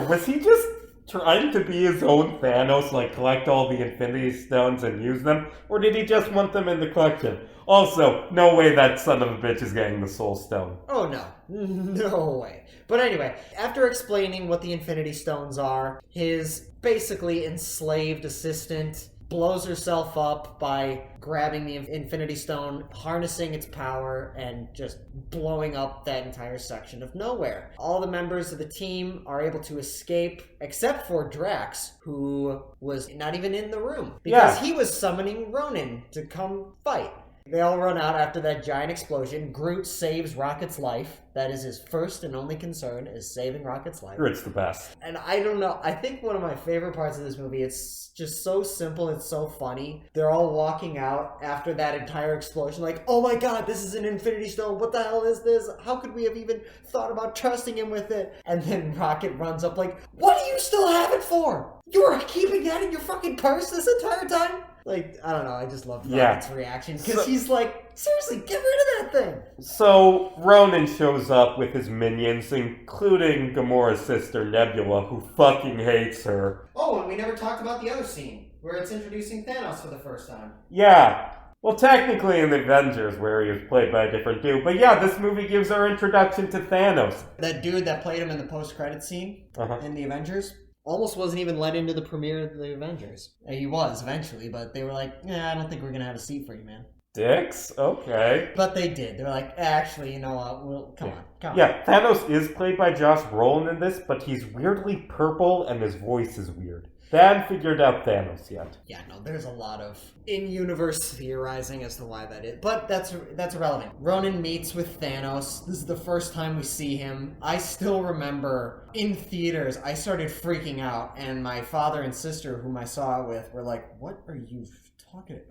was he just trying to be his own Thanos, collect all the Infinity Stones and use them? Or did he just want them in the collection? Also, no way that son of a bitch is getting the Soul Stone. Oh, no. No way. But anyway, after explaining what the Infinity Stones are, his basically enslaved assistant blows herself up by grabbing the Infinity Stone, harnessing its power, and just blowing up that entire section of nowhere. All the members of the team are able to escape, except for Drax, who was not even in the room, because he was summoning Ronan to come fight. They all run out after that giant explosion. Groot saves Rocket's life. That is his first and only concern, is saving Rocket's life. Groot's the best. And I don't know, I think one of my favorite parts of this movie, it's just so simple, it's so funny. They're all walking out after that entire explosion like, oh my god, this is an Infinity Stone, what the hell is this? How could we have even thought about trusting him with it? And then Rocket runs up like, what do you still have it for? You were keeping that in your fucking purse this entire time? I don't know, I just love Rocket's reaction, because he's like, seriously, get rid of that thing! So, Ronan shows up with his minions, including Gamora's sister, Nebula, who fucking hates her. Oh, and we never talked about the other scene, where it's introducing Thanos for the first time. Yeah. Well, technically in the Avengers, where he was played by a different dude. But yeah, this movie gives our introduction to Thanos. That dude that played him in the post-credit scene in the Avengers almost wasn't even let into the premiere of the Avengers. He was, eventually, but they were like, I don't think we're gonna have a seat for you, man. Dicks? Okay. But they did. They were like, actually, you know what, come on. Yeah, Thanos is played by Josh Brolin in this, but he's weirdly purple and his voice is weird. They haven't figured out Thanos yet. Yeah, no, there's a lot of in-universe theorizing as to why that is. But that's irrelevant. Ronan meets with Thanos. This is the first time we see him. I still remember in theaters, I started freaking out, and my father and sister, whom I saw it with, were like, what are you talking to?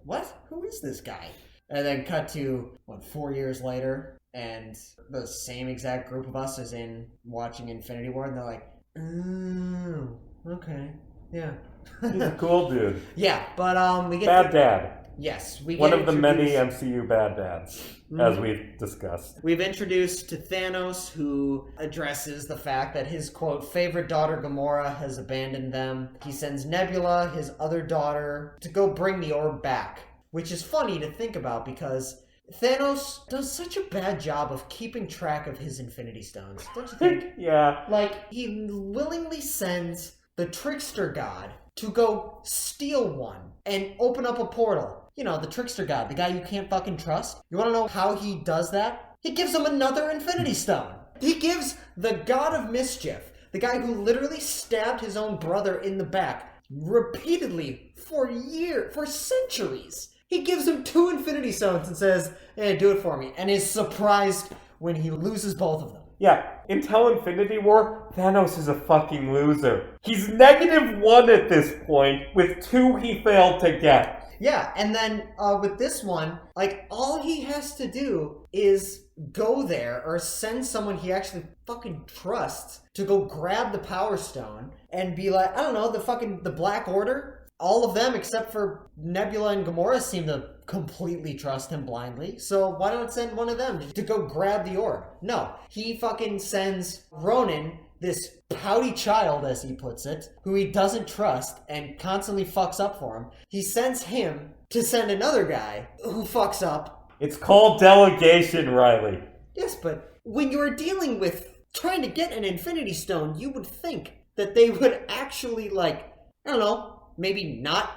What? Who is this guy? And then cut to, 4 years later, and the same exact group of us is in watching Infinity War, and they're like, oh... Okay. Yeah. He's a cool dude. Yeah, but we get bad dad. Yes, we get one of the many MCU bad dads, as we've discussed. We've introduced to Thanos, who addresses the fact that his quote favorite daughter Gamora has abandoned them. He sends Nebula, his other daughter, to go bring the orb back, which is funny to think about because Thanos does such a bad job of keeping track of his Infinity Stones, don't you think? Yeah. He willingly sends the trickster god to go steal one and open up a portal. You know, the trickster god, the guy you can't fucking trust. You want to know how he does that? He gives him another Infinity Stone. He gives the God of Mischief, the guy who literally stabbed his own brother in the back repeatedly for centuries. He gives him 2 Infinity Stones and says, hey, do it for me. And is surprised when he loses both of them. Yeah, until Infinity War, Thanos is a fucking loser. He's -1 at this point, with 2 he failed to get. Yeah, and then with this one, like, all he has to do is go there or send someone he actually fucking trusts to go grab the Power Stone and be like, I don't know, the Black Order. All of them, except for Nebula and Gamora, seem to completely trust him blindly. So why don't send one of them to go grab the orb? No, he fucking sends Ronan, this pouty child, as he puts it, who he doesn't trust and constantly fucks up for him. He sends him to send another guy who fucks up. It's called delegation, Riley. Yes, but when you are dealing with trying to get an Infinity Stone, you would think that they would actually, like, I don't know, maybe not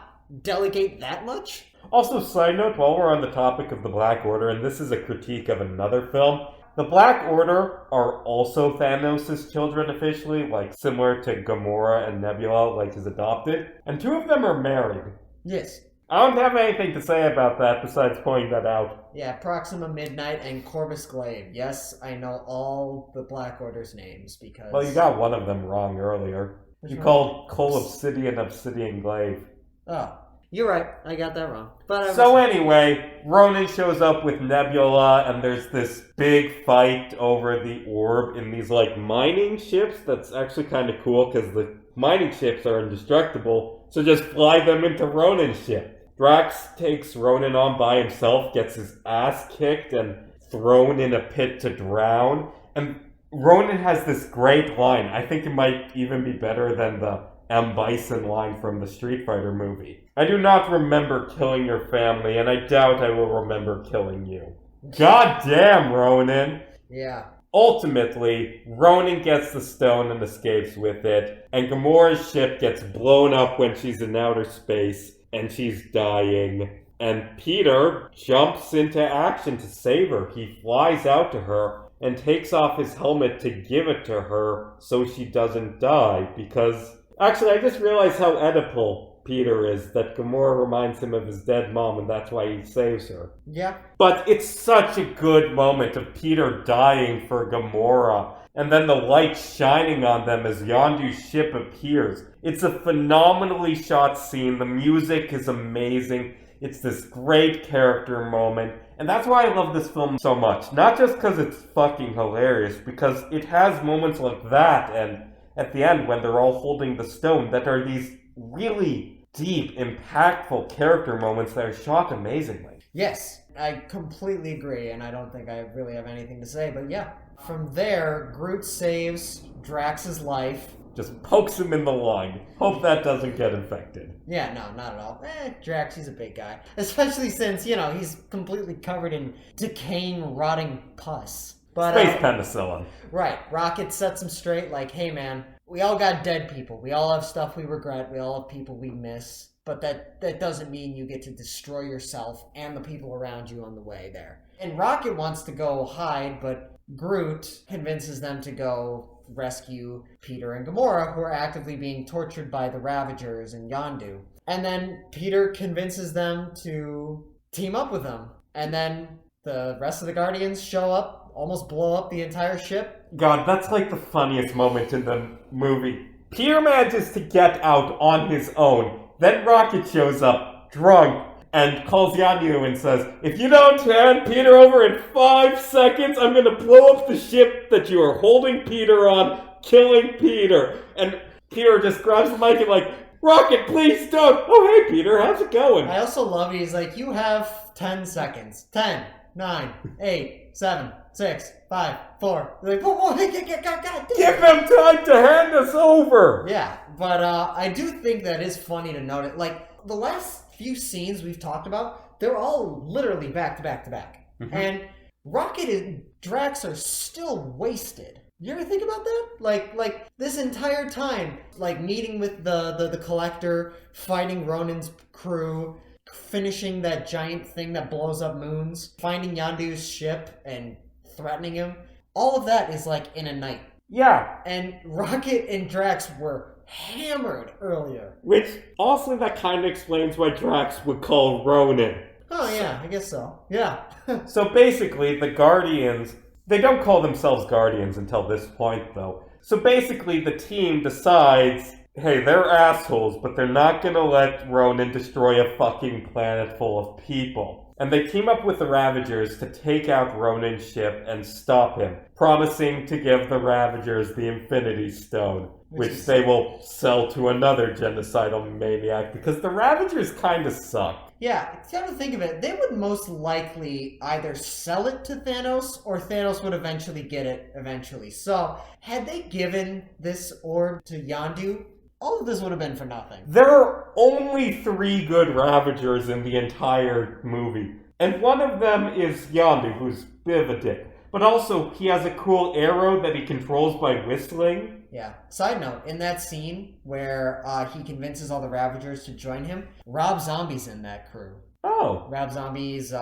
delegate that much? Also, side note, while we're on the topic of the Black Order, and this is a critique of another film, the Black Order are also Thanos' children officially, like similar to Gamora and Nebula, like his adopted, and 2 of them are married. Yes. I don't have anything to say about that besides pointing that out. Yeah, Proxima Midnight and Corvus Glaive. Yes, I know all the Black Order's names because... Well, you got one of them wrong earlier. You called Cole Obsidian Glaive. Oh, you're right. I got that wrong. But so anyway, Ronan shows up with Nebula, and there's this big fight over the orb in these, like, mining ships. That's actually kind of cool, because the mining ships are indestructible, so just fly them into Ronan's ship. Drax takes Ronan on by himself, gets his ass kicked, and thrown in a pit to drown, and Ronan has this great line. I think it might even be better than the M. Bison line from the Street Fighter movie. I do not remember killing your family, and I doubt I will remember killing you. God damn, Ronan! Yeah. Ultimately, Ronan gets the stone and escapes with it, and Gamora's ship gets blown up when she's in outer space, and she's dying. And Peter jumps into action to save her. He flies out to her and takes off his helmet to give it to her so she doesn't die, because... Actually, I just realized how Oedipal Peter is, that Gamora reminds him of his dead mom, and that's why he saves her. Yeah. But it's such a good moment of Peter dying for Gamora, and then the light shining on them as Yondu's ship appears. It's a phenomenally shot scene, the music is amazing, it's this great character moment, and that's why I love this film so much. Not just because it's fucking hilarious, because it has moments like that, and at the end when they're all holding the stone, that are these really deep, impactful character moments that are shot amazingly. Yes, I completely agree, and I don't think I really have anything to say, but yeah. From there, Groot saves Drax's life. Just pokes him in the lung. Hope that doesn't get infected. Yeah, no, not at all. Drax, he's a big guy. Especially since, he's completely covered in decaying, rotting pus. But, Space penicillin. Right. Rocket sets him straight like, hey man, we all got dead people. We all have stuff we regret. We all have people we miss. But that doesn't mean you get to destroy yourself and the people around you on the way there. And Rocket wants to go hide, but Groot convinces them to go rescue Peter and Gamora, who are actively being tortured by the Ravagers and Yondu. And then Peter convinces them to team up with them. And then the rest of the Guardians show up, almost blow up the entire ship. God, that's like the funniest moment in the movie. Peter manages to get out on his own. Then Rocket shows up, drunk, and calls Yondu and says, if you don't hand Peter over in 5 seconds, I'm going to blow up the ship that you are holding Peter on, killing Peter. And Peter just grabs the mic and like, Rocket, please don't. Oh, hey, Peter, how's it going? I also love it. He's like, you have 10 seconds. 10, 9, 8, 7, 6, 5, 4. They're like, whoa, God damn. Give them time to hand us over. Yeah, but I do think that is funny to note it. Like, the last few scenes we've talked about, they're all literally back to back to back. Mm-hmm. And Rocket and Drax are still wasted. You ever think about that? Like this entire time, like meeting with the Collector, fighting Ronan's crew, finishing that giant thing that blows up moons, finding Yondu's ship and threatening him. All of that is like in a night. Yeah, And Rocket and Drax were hammered earlier. which also that kind of explains why Drax would call Ronan. Oh yeah, I guess so. Yeah. So basically, the Guardians, they don't call themselves Guardians until this point, though. So basically, the team decides, hey, they're assholes, but they're not gonna let Ronan destroy a fucking planet full of people. And they team up with the Ravagers to take out Ronan's ship and stop him, promising to give the Ravagers the Infinity Stone, which they will sell to another genocidal maniac, because the Ravagers kind of suck. Yeah, come to think of it, they would most likely either sell it to Thanos or Thanos would eventually get it eventually. So, had they given this orb to Yondu, all of this would have been for nothing. There are only 3 good Ravagers in the entire movie, and one of them is Yondu, who's a bit of a dick. But also, he has a cool arrow that he controls by whistling. Yeah. Side note, in that scene where he convinces all the Ravagers to join him, Rob Zombie's in that crew. Oh. Rob Zombie's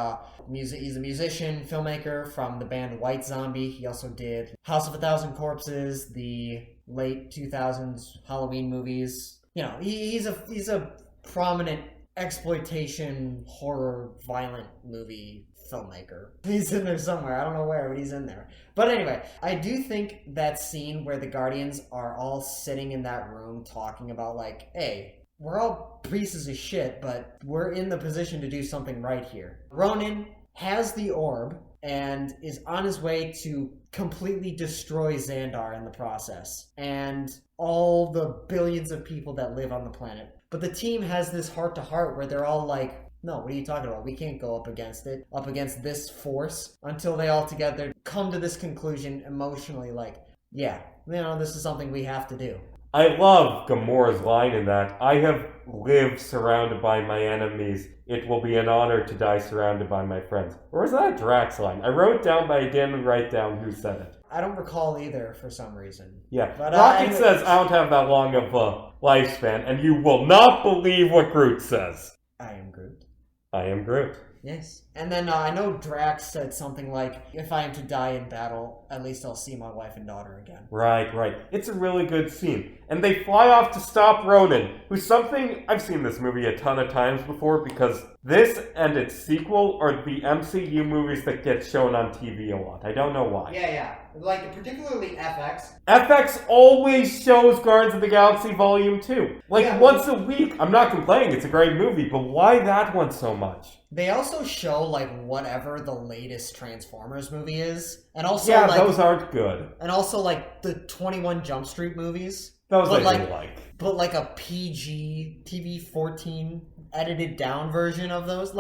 he's a musician, filmmaker from the band White Zombie. He also did House of a Thousand Corpses, the late 2000s Halloween movies. You know, he's a prominent exploitation horror violent movie filmmaker. He's in there somewhere. I don't know where, but he's in there. But anyway, I do think that scene where the Guardians are all sitting in that room talking about like, hey, we're all pieces of shit, but we're in the position to do something right here. Ronan has the orb and is on his way to completely destroy Xandar in the process and all the billions of people that live on the planet. But the team has this heart-to-heart where they're all like, no, what are you talking about? We can't go up against this force, until they all together come to this conclusion emotionally like, yeah, this is something we have to do. I love Gamora's line in that. I have lived surrounded by my enemies. It will be an honor to die surrounded by my friends. Or is that a Drax line? I wrote it down, but I didn't write down who said it. I don't recall either for some reason. Yeah. But, Rocket says, I don't have that long of a lifespan, and you will not believe what Groot says. I am Groot. I am Groot. Yes. And then I know Drax said something like, if I am to die in battle, at least I'll see my wife and daughter again. Right. It's a really good scene. And they fly off to stop Ronan, who's something I've seen this movie a ton of times before, because this and its sequel are the MCU movies that get shown on TV a lot. I don't know why. Yeah. Like, particularly FX. FX always shows Guardians of the Galaxy Volume 2. Once a week. I'm not complaining, it's a great movie, but why that one so much? They also show, whatever the latest Transformers movie is. And also, those aren't good. And also, the 21 Jump Street movies. Those I do like. But, a PG, TV-14 edited down version of those.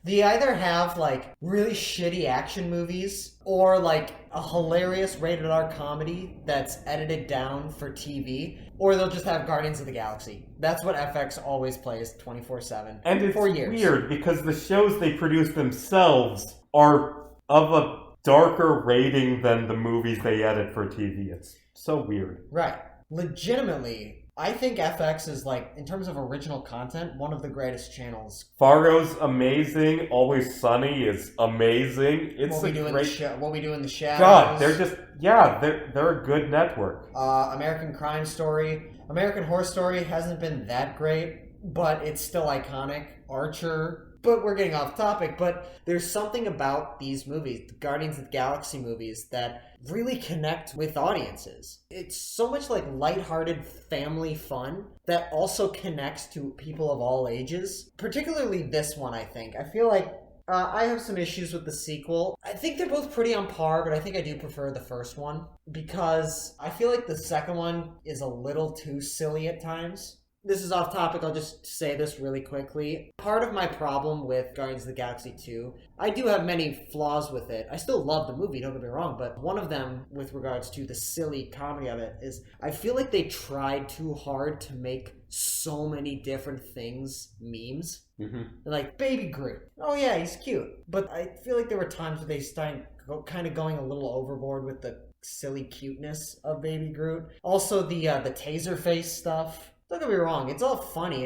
They either have, really shitty action movies or, a hilarious rated R comedy that's edited down for TV, or they'll just have Guardians of the Galaxy. That's what FX always plays 24/7. And it's for years. Weird because the shows they produce themselves are of a darker rating than the movies they edit for TV. It's so weird. Right. Legitimately, I think FX is, in terms of original content, one of the greatest channels. Fargo's amazing. Always Sunny is amazing. It's What We Do in the Shadows. God, they're a good network. American Crime Story. American Horror Story hasn't been that great, but it's still iconic. Archer. But we're getting off topic, but there's something about these movies, the Guardians of the Galaxy movies, that really connect with audiences. It's so much lighthearted family fun that also connects to people of all ages. Particularly this one, I think. I feel I have some issues with the sequel. I think they're both pretty on par, but I think I do prefer the first one because I feel like the second one is a little too silly at times. This is off topic, I'll just say this really quickly. Part of my problem with Guardians of the Galaxy 2, I do have many flaws with it. I still love the movie, don't get me wrong, but one of them, with regards to the silly comedy of it, is I feel like they tried too hard to make so many different things memes. Mm-hmm. Like, Baby Groot. Oh yeah, he's cute. But I feel like there were times where they started kind of going a little overboard with the silly cuteness of Baby Groot. Also, the taser face stuff. Don't get me wrong, it's all funny.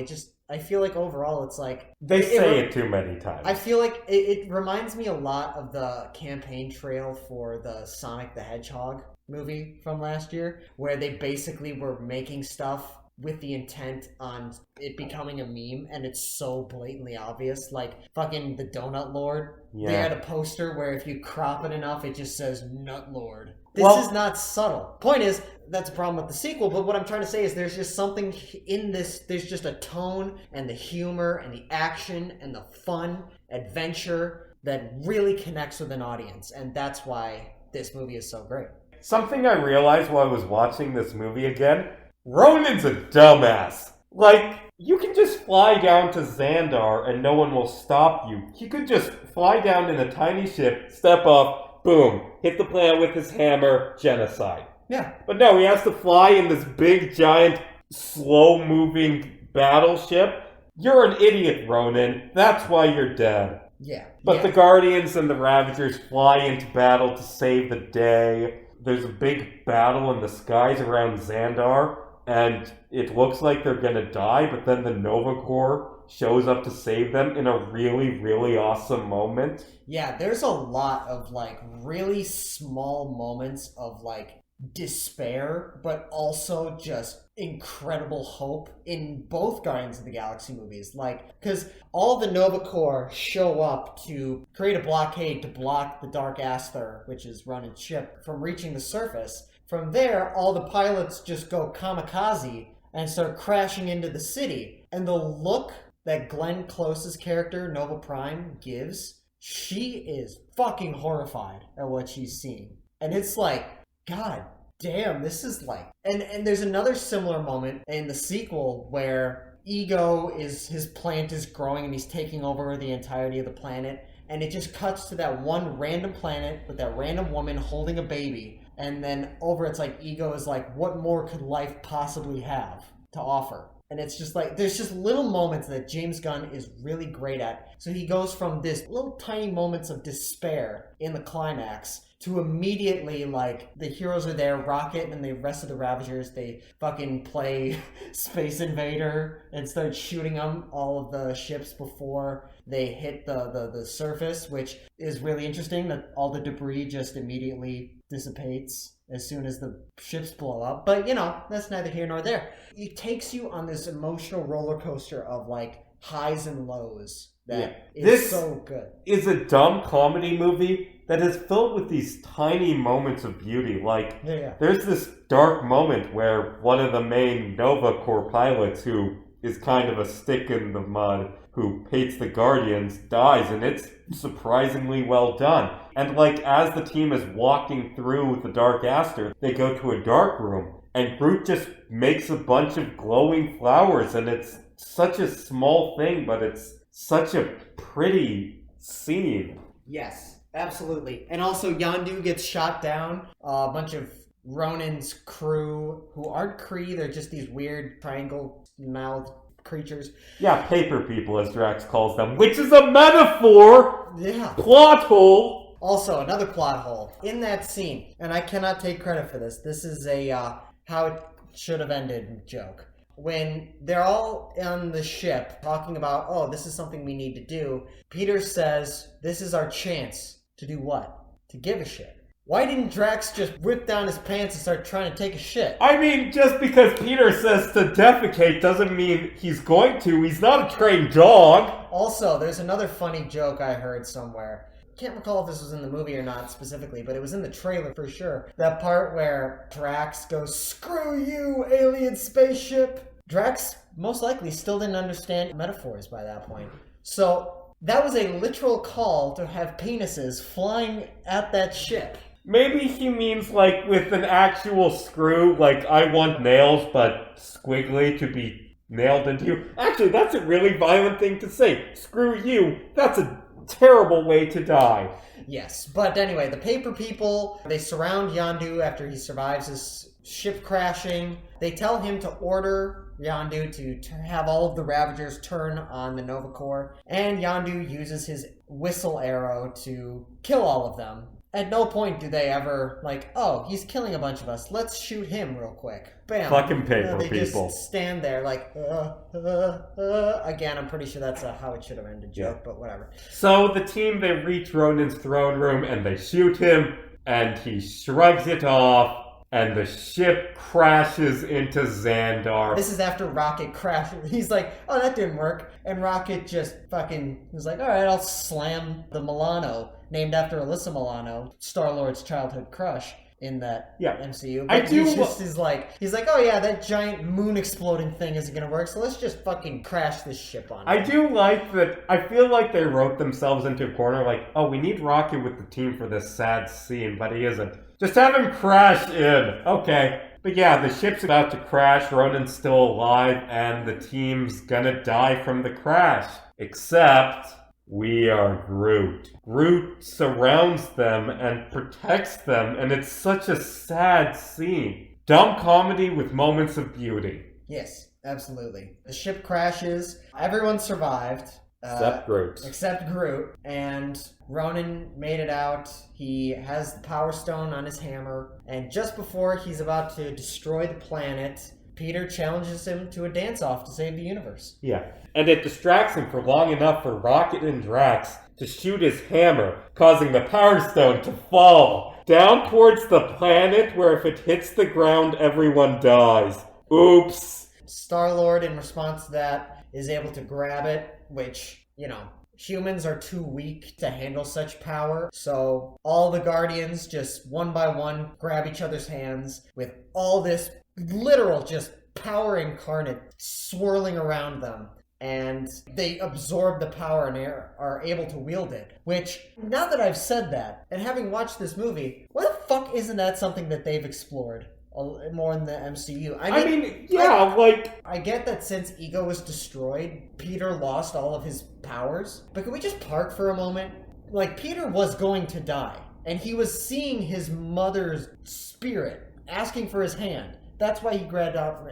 I feel like overall it's like... They say it too many times. I feel like it reminds me a lot of the campaign trail for the Sonic the Hedgehog movie from last year, where they basically were making stuff with the intent on it becoming a meme, and it's so blatantly obvious. Like fucking the Donut Lord. Yeah. They had a poster where if you crop it enough, it just says Nut Lord. This is not subtle. Point is, that's a problem with the sequel, but what I'm trying to say is there's just something in this, there's just a tone and the humor and the action and the fun, adventure that really connects with an audience, and that's why this movie is so great. Something I realized while I was watching this movie again, Ronan's a dumbass. Like, you can just fly down to Xandar and no one will stop you. He could just fly down in a tiny ship, step off, boom, hit the planet with his hammer, genocide. Yeah. But no, he has to fly in this big, giant, slow-moving battleship. You're an idiot, Ronan. That's why you're dead. Yeah. But the Guardians and the Ravagers fly into battle to save the day. There's a big battle in the skies around Xandar, and it looks like they're gonna die, but then the Nova Corps shows up to save them in a really, really awesome moment. Yeah, there's a lot of, like, really small moments of, like, despair, but also just incredible hope in both Guardians of the Galaxy movies. Like, because all the Nova Corps show up to create a blockade to block the Dark Aster, which is Ronan's ship, from reaching the surface. From there, all the pilots just go kamikaze and start crashing into the city. And the look that Glenn Close's character, Nova Prime, gives, she is fucking horrified at what she's seeing. And it's like, God damn, this is like... And there's another similar moment in the sequel where his plant is growing and he's taking over the entirety of the planet. And it just cuts to that one random planet with that random woman holding a baby. And then over it's like Ego is like, what more could life possibly have to offer? And it's just like, there's just little moments that James Gunn is really great at. So he goes from this little tiny moments of despair in the climax to immediately, like, the heroes are there, Rocket and the rest of the Ravagers, they fucking play Space Invader and start shooting them, all of the ships before they hit the surface, which is really interesting that all the debris just immediately dissipates as soon as the ships blow up. But, you know, that's neither here nor there. It takes you on this emotional roller coaster of, like, highs and lows that is so good. This is a dumb comedy movie that is filled with these tiny moments of beauty. Like, there's this dark moment where one of the main Nova Corps pilots, who is kind of a stick in the mud, who hates the Guardians, dies, and it's surprisingly well done. And, like, as the team is walking through the Dark Aster, they go to a dark room, and Groot just makes a bunch of glowing flowers, and it's such a small thing, but it's such a pretty scene. Yes, absolutely. And also, Yondu gets shot down. A bunch of Ronan's crew, who aren't Kree, they're just these weird triangle-mouthed creatures. Yeah, paper people, as Drax calls them, which is a metaphor! Yeah. Plot hole! Also, another plot hole. In that scene, and I cannot take credit for this, this is a how it should have ended joke. When they're all on the ship talking about, oh, this is something we need to do, Peter says, this is our chance to do what? To give a shit. Why didn't Drax just whip down his pants and start trying to take a shit? I mean, just because Peter says to defecate doesn't mean he's going to. He's not a trained dog. Also, there's another funny joke I heard somewhere. Can't recall if this was in the movie or not specifically, but it was in the trailer for sure. That part where Drax goes, screw you, alien spaceship. Drax most likely still didn't understand metaphors by that point. So that was a literal call to have penises flying at that ship. Maybe he means, like, with an actual screw, like, I want nails, but squiggly to be nailed into you. Actually, that's a really violent thing to say. Screw you. That's a terrible way to die. Yes, but anyway, the paper people, they surround Yondu after he survives his ship crashing. They tell him to order Yondu to have all of the Ravagers turn on the Nova Corps, and Yondu uses his whistle arrow to kill all of them. At no point do they ever, like, oh, he's killing a bunch of us. Let's shoot him real quick. Bam. Fucking paper They people. just stand there like, Again, I'm pretty sure that's how it should have ended joke, but whatever. So the team, they reach Ronan's throne room and they shoot him, and he shrugs it off, and the ship crashes into Xandar. This is after Rocket crashes. He's like, oh, that didn't work. And Rocket just fucking was like, all right, I'll slam the Milano, named after Alyssa Milano, Star-Lord's childhood crush in that MCU. But he's like, oh yeah, that giant moon exploding thing isn't gonna work, so let's just fucking crash this ship on it. I do like that. I feel like they wrote themselves into a corner, like, oh, we need Rocket with the team for this sad scene, but he isn't. Just have him crash in. Okay. But yeah, the ship's about to crash, Ronan's still alive, and the team's gonna die from the crash. Except, we are Groot. Groot surrounds them and protects them, and it's such a sad scene. Dumb comedy with moments of beauty. Yes, absolutely. The ship crashes, everyone survived. Except Groot. And Ronan made it out. He has the Power Stone on his hammer. And just before he's about to destroy the planet, Peter challenges him to a dance-off to save the universe. Yeah. And it distracts him for long enough for Rocket and Drax to shoot his hammer, causing the Power Stone to fall down towards the planet, where if it hits the ground, everyone dies. Oops. Star-Lord, in response to that, is able to grab it, which, humans are too weak to handle such power. So all the Guardians, just one by one, grab each other's hands with all this literal just power incarnate swirling around them. And they absorb the power and are able to wield it. Which, now that I've said that, and having watched this movie, why the fuck isn't that something that they've explored more in the MCU? I get that since Ego was destroyed, Peter lost all of his powers. But can we just park for a moment? Like, Peter was going to die. And he was seeing his mother's spirit asking for his hand. That's why he grabbed out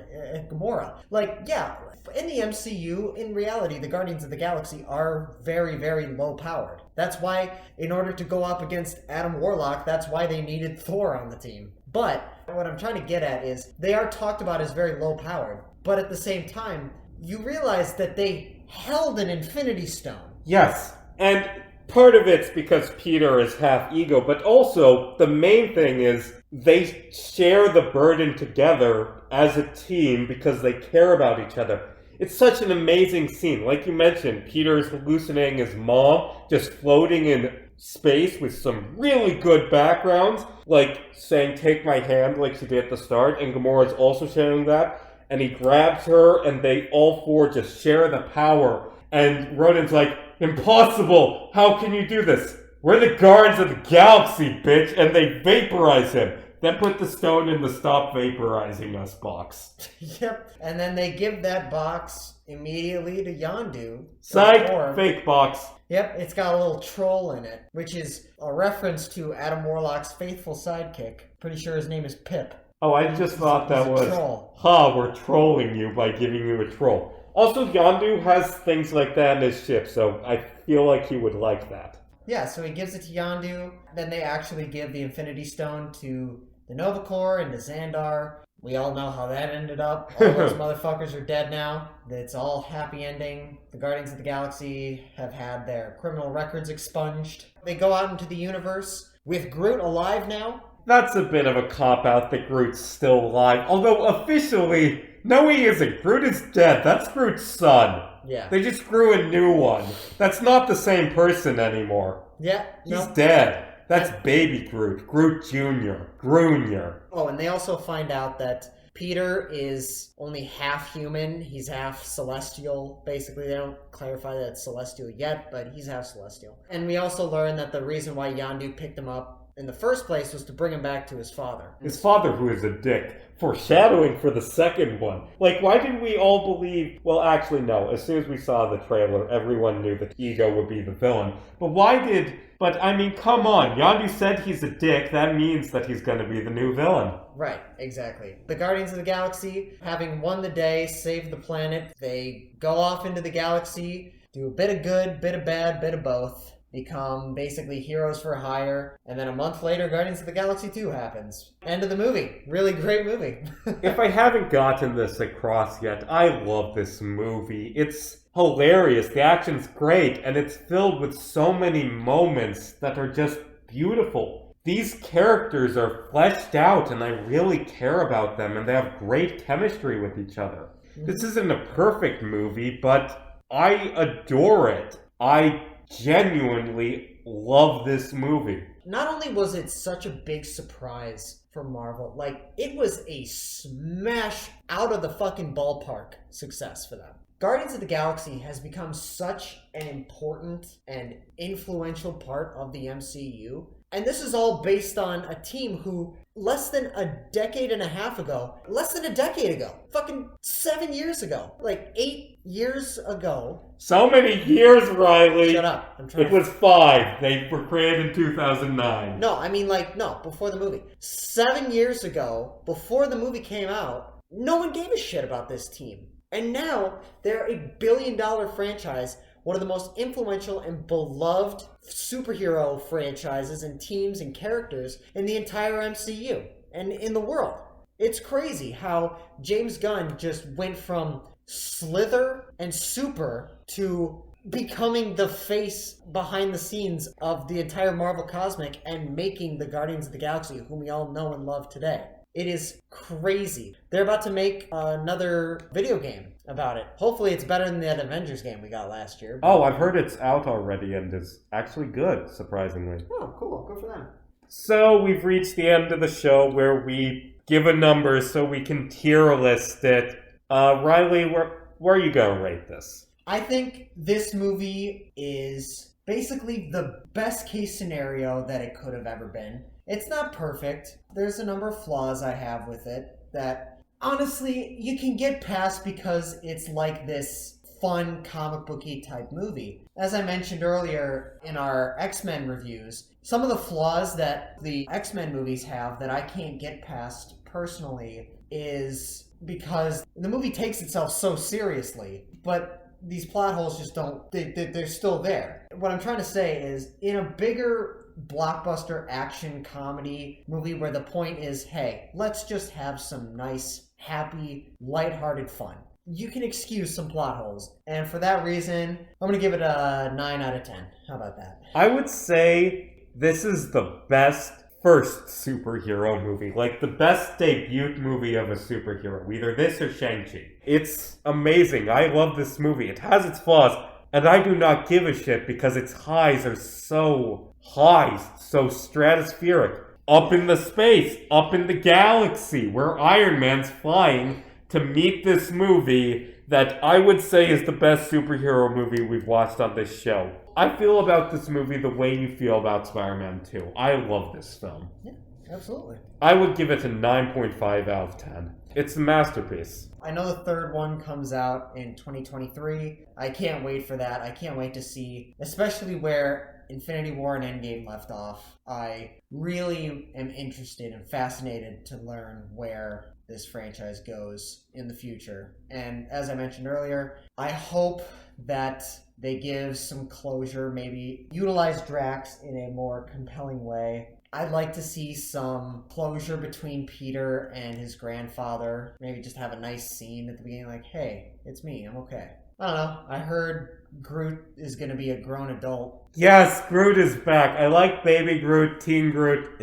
Gamora. Like, yeah, in the MCU, in reality, the Guardians of the Galaxy are very, very low powered. That's why, in order to go up against Adam Warlock, that's why they needed Thor on the team. But what I'm trying to get at is they are talked about as very low powered, but at the same time, you realize that they held an Infinity Stone. Yes, and part of it's because Peter is half ego, but also the main thing is they share the burden together as a team because they care about each other. It's such an amazing scene. Like you mentioned, Peter is hallucinating his mom, just floating in space with some really good backgrounds, like saying, take my hand, like she did at the start, and Gamora's also sharing that, and he grabs her, and they all four just share the power, and Ronan's like, impossible! How can you do this? We're the Guardians of the Galaxy, bitch! And they vaporize him. Then put the stone in the stop vaporizing us box. Yep. And then they give that box immediately to Yondu. Psych! Fake box. Yep, it's got a little troll in it, which is a reference to Adam Warlock's faithful sidekick. Pretty sure his name is Pip. Oh, I just thought that was, troll. We're trolling you by giving you a troll. Also, Yondu has things like that in his ship, so I feel like he would like that. Yeah, so he gives it to Yondu. Then they actually give the Infinity Stone to the Nova Corps and to Xandar. We all know how that ended up. All those motherfuckers are dead now. It's all happy ending. The Guardians of the Galaxy have had their criminal records expunged. They go out into the universe with Groot alive now. That's a bit of a cop-out that Groot's still alive. Although officially, no, he isn't. Groot is dead. That's Groot's son. Yeah. They just grew a new one. That's not the same person anymore. Yeah. He's dead. That's baby Groot. Groot Jr. Grunior. Oh, and they also find out that Peter is only half human. He's half celestial. Basically, they don't clarify that it's celestial yet, but he's half celestial. And we also learn that the reason why Yondu picked him up in the first place was to bring him back to his father. His father, who is a dick. Foreshadowing for the second one. Like, why did we all believe... Well, actually, no. As soon as we saw the trailer, everyone knew that Ego would be the villain. But why did... But, I mean, come on. Yondu said he's a dick. That means that he's going to be the new villain. Right, exactly. The Guardians of the Galaxy, having won the day, saved the planet, they go off into the galaxy, do a bit of good, bit of bad, bit of both. become basically heroes for hire, and then a month later, Guardians of the Galaxy 2 happens. End of the movie. Really great movie. If I haven't gotten this across yet, I love this movie. It's hilarious, the action's great, and it's filled with so many moments that are just beautiful. These characters are fleshed out, and I really care about them, and they have great chemistry with each other. This isn't a perfect movie, but I adore it. I genuinely love this movie. Not only was it such a big surprise for Marvel, like, it was a smash out of the fucking ballpark success for them. Guardians of the Galaxy has become such an important and influential part of the MCU. And this is all based on a team who, less than a decade ago, fucking 7 years ago, like 8 years ago. So many years, Riley. Shut up. It was 5. They were created in 2009. No, I mean, like, no, before the movie. 7 years ago, before the movie came out, no one gave a shit about this team. And now, they're a billion-dollar franchise, one of the most influential and beloved superhero franchises and teams and characters in the entire MCU and in the world. It's crazy how James Gunn just went from Slither and Super to becoming the face behind the scenes of the entire Marvel Cosmic and making the Guardians of the Galaxy, whom we all know and love today. It is crazy. They're about to make another video game about it. Hopefully it's better than that Avengers game we got last year. Oh, I've heard it's out already and is actually good, surprisingly. Oh, cool. Good for them. So we've reached the end of the show where we give a number so we can tier list it. Riley, where are you going to rate this? I think this movie is basically the best case scenario that it could have ever been. It's not perfect. There's a number of flaws I have with it that, honestly, you can get past because it's like this fun comic booky type movie. As I mentioned earlier in our X-Men reviews, some of the flaws that the X-Men movies have that I can't get past personally is because the movie takes itself so seriously, but these plot holes just don't, they're still there. What I'm trying to say is, in a bigger blockbuster action comedy movie where the point is, hey, let's just have some nice, happy, lighthearted fun, you can excuse some plot holes. And for that reason, I'm going to give it a 9 out of 10. How about that? I would say this is the best first superhero movie. Like, the best debut movie of a superhero. Either this or Shang-Chi. It's amazing. I love this movie. It has its flaws, and I do not give a shit because its highs are so high, so stratospheric. Up in the space, up in the galaxy, where Iron Man's flying to meet this movie that I would say is the best superhero movie we've watched on this show. I feel about this movie the way you feel about Spider-Man 2. I love this film. Yeah, absolutely. I would give it a 9.5 out of 10. It's a masterpiece. I know the third one comes out in 2023. I can't wait for that. I can't wait to see, especially where Infinity War and Endgame left off. I really am interested and fascinated to learn where this franchise goes in the future. And as I mentioned earlier, I hope that they give some closure, maybe utilize Drax in a more compelling way. I'd like to see some closure between Peter and his grandfather. Maybe just have a nice scene at the beginning like, hey, it's me, I'm okay. I don't know. I heard Groot is going to be a grown adult. Yes, Groot is back. I like baby Groot, teen Groot,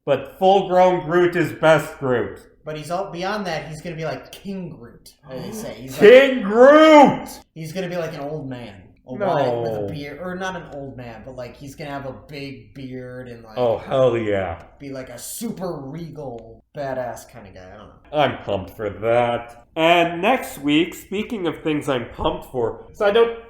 but full-grown Groot is best Groot. But he's all beyond that. He's going to be like King Groot, as they say. He's King Groot! He's going to be like an old man. No. With a beard. Or not an old man, but like he's going to have a big beard and like... Oh, hell yeah. Be like a super regal, badass kind of guy. I don't know. I'm pumped for that. And next week, speaking of things I'm pumped for,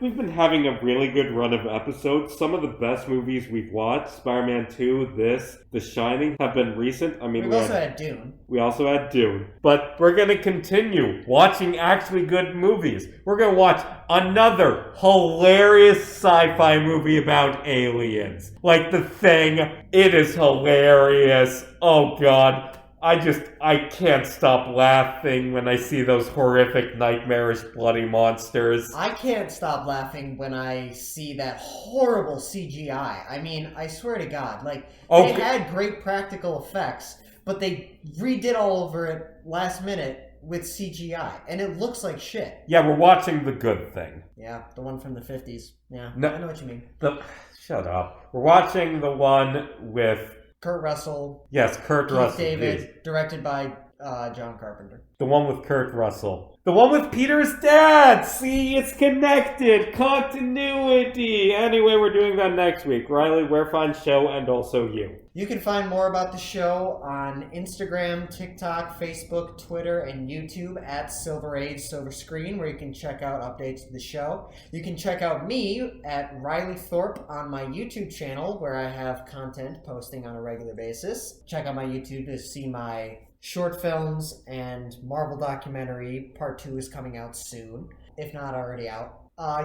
we've been having a really good run of episodes. Some of the best movies we've watched, Spider-Man 2, this, The Shining, have been recent. I mean, we also had Dune. We also had Dune. But we're going to continue watching actually good movies. We're going to watch another hilarious sci-fi movie about aliens. Like The Thing. It is hilarious. Oh, God. I can't stop laughing when I see those horrific, nightmarish, bloody monsters. I can't stop laughing when I see that horrible CGI. I mean, I swear to God, like, they had great practical effects, but they redid all over it last minute with CGI, and it looks like shit. Yeah, we're watching The Good Thing. Yeah, the one from the 50s. Yeah, No, I know what you mean. Shut up. We're watching the one with... Kurt Russell. Yes, Kurt Russell. David, please. directed by John Carpenter. The one with Kurt Russell. The one with Peter's dad! See, it's connected! Continuity! Anyway, we're doing that next week. Riley, where find show, and also you? You can find more about the show on Instagram, TikTok, Facebook, Twitter, and YouTube at Silver Age Silver Screen, where you can check out updates to the show. You can check out me at Riley Thorpe on my YouTube channel, where I have content posting on a regular basis. Check out my YouTube to see my short films and Marvel documentary. Part 2 is coming out soon, if not already out.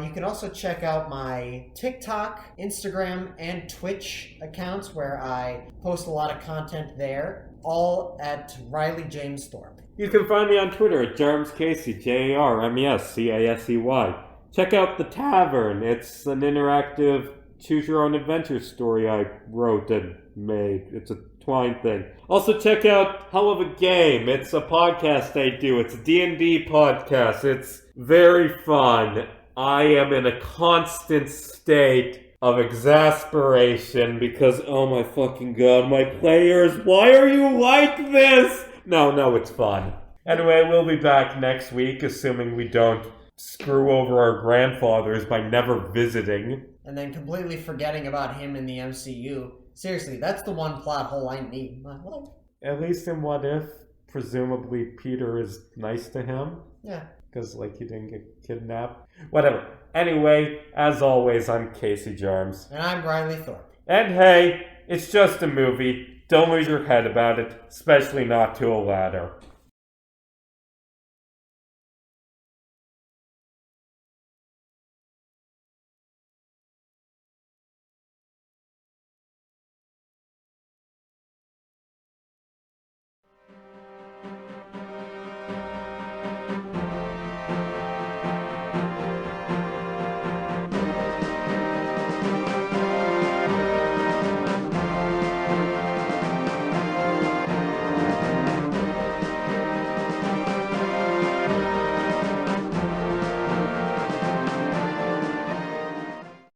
You can also check out my TikTok, Instagram, and Twitch accounts where I post a lot of content there, all at Riley James Thorpe. You can find me on Twitter at JarmesCasey, JarmesCasey. Check out The Tavern. It's an interactive choose-your-own-adventure story I wrote and made. It's a Twine thing. Also check out Hell of a Game. It's a podcast I do. It's a D&D podcast. It's very fun. I am in a constant state of exasperation because, oh my fucking god, my players, why are you like this? No, it's fun. Anyway, we'll be back next week, assuming we don't screw over our grandfathers by never visiting. And then completely forgetting about him in the MCU. Seriously, that's the one plot hole I need in my life. At least in What If, presumably Peter is nice to him. Yeah. Because, like, he didn't get kidnapped. Whatever. Anyway, as always, I'm Casey Jarms. And I'm Riley Thorpe. And hey, it's just a movie. Don't lose your head about it, especially not to a ladder.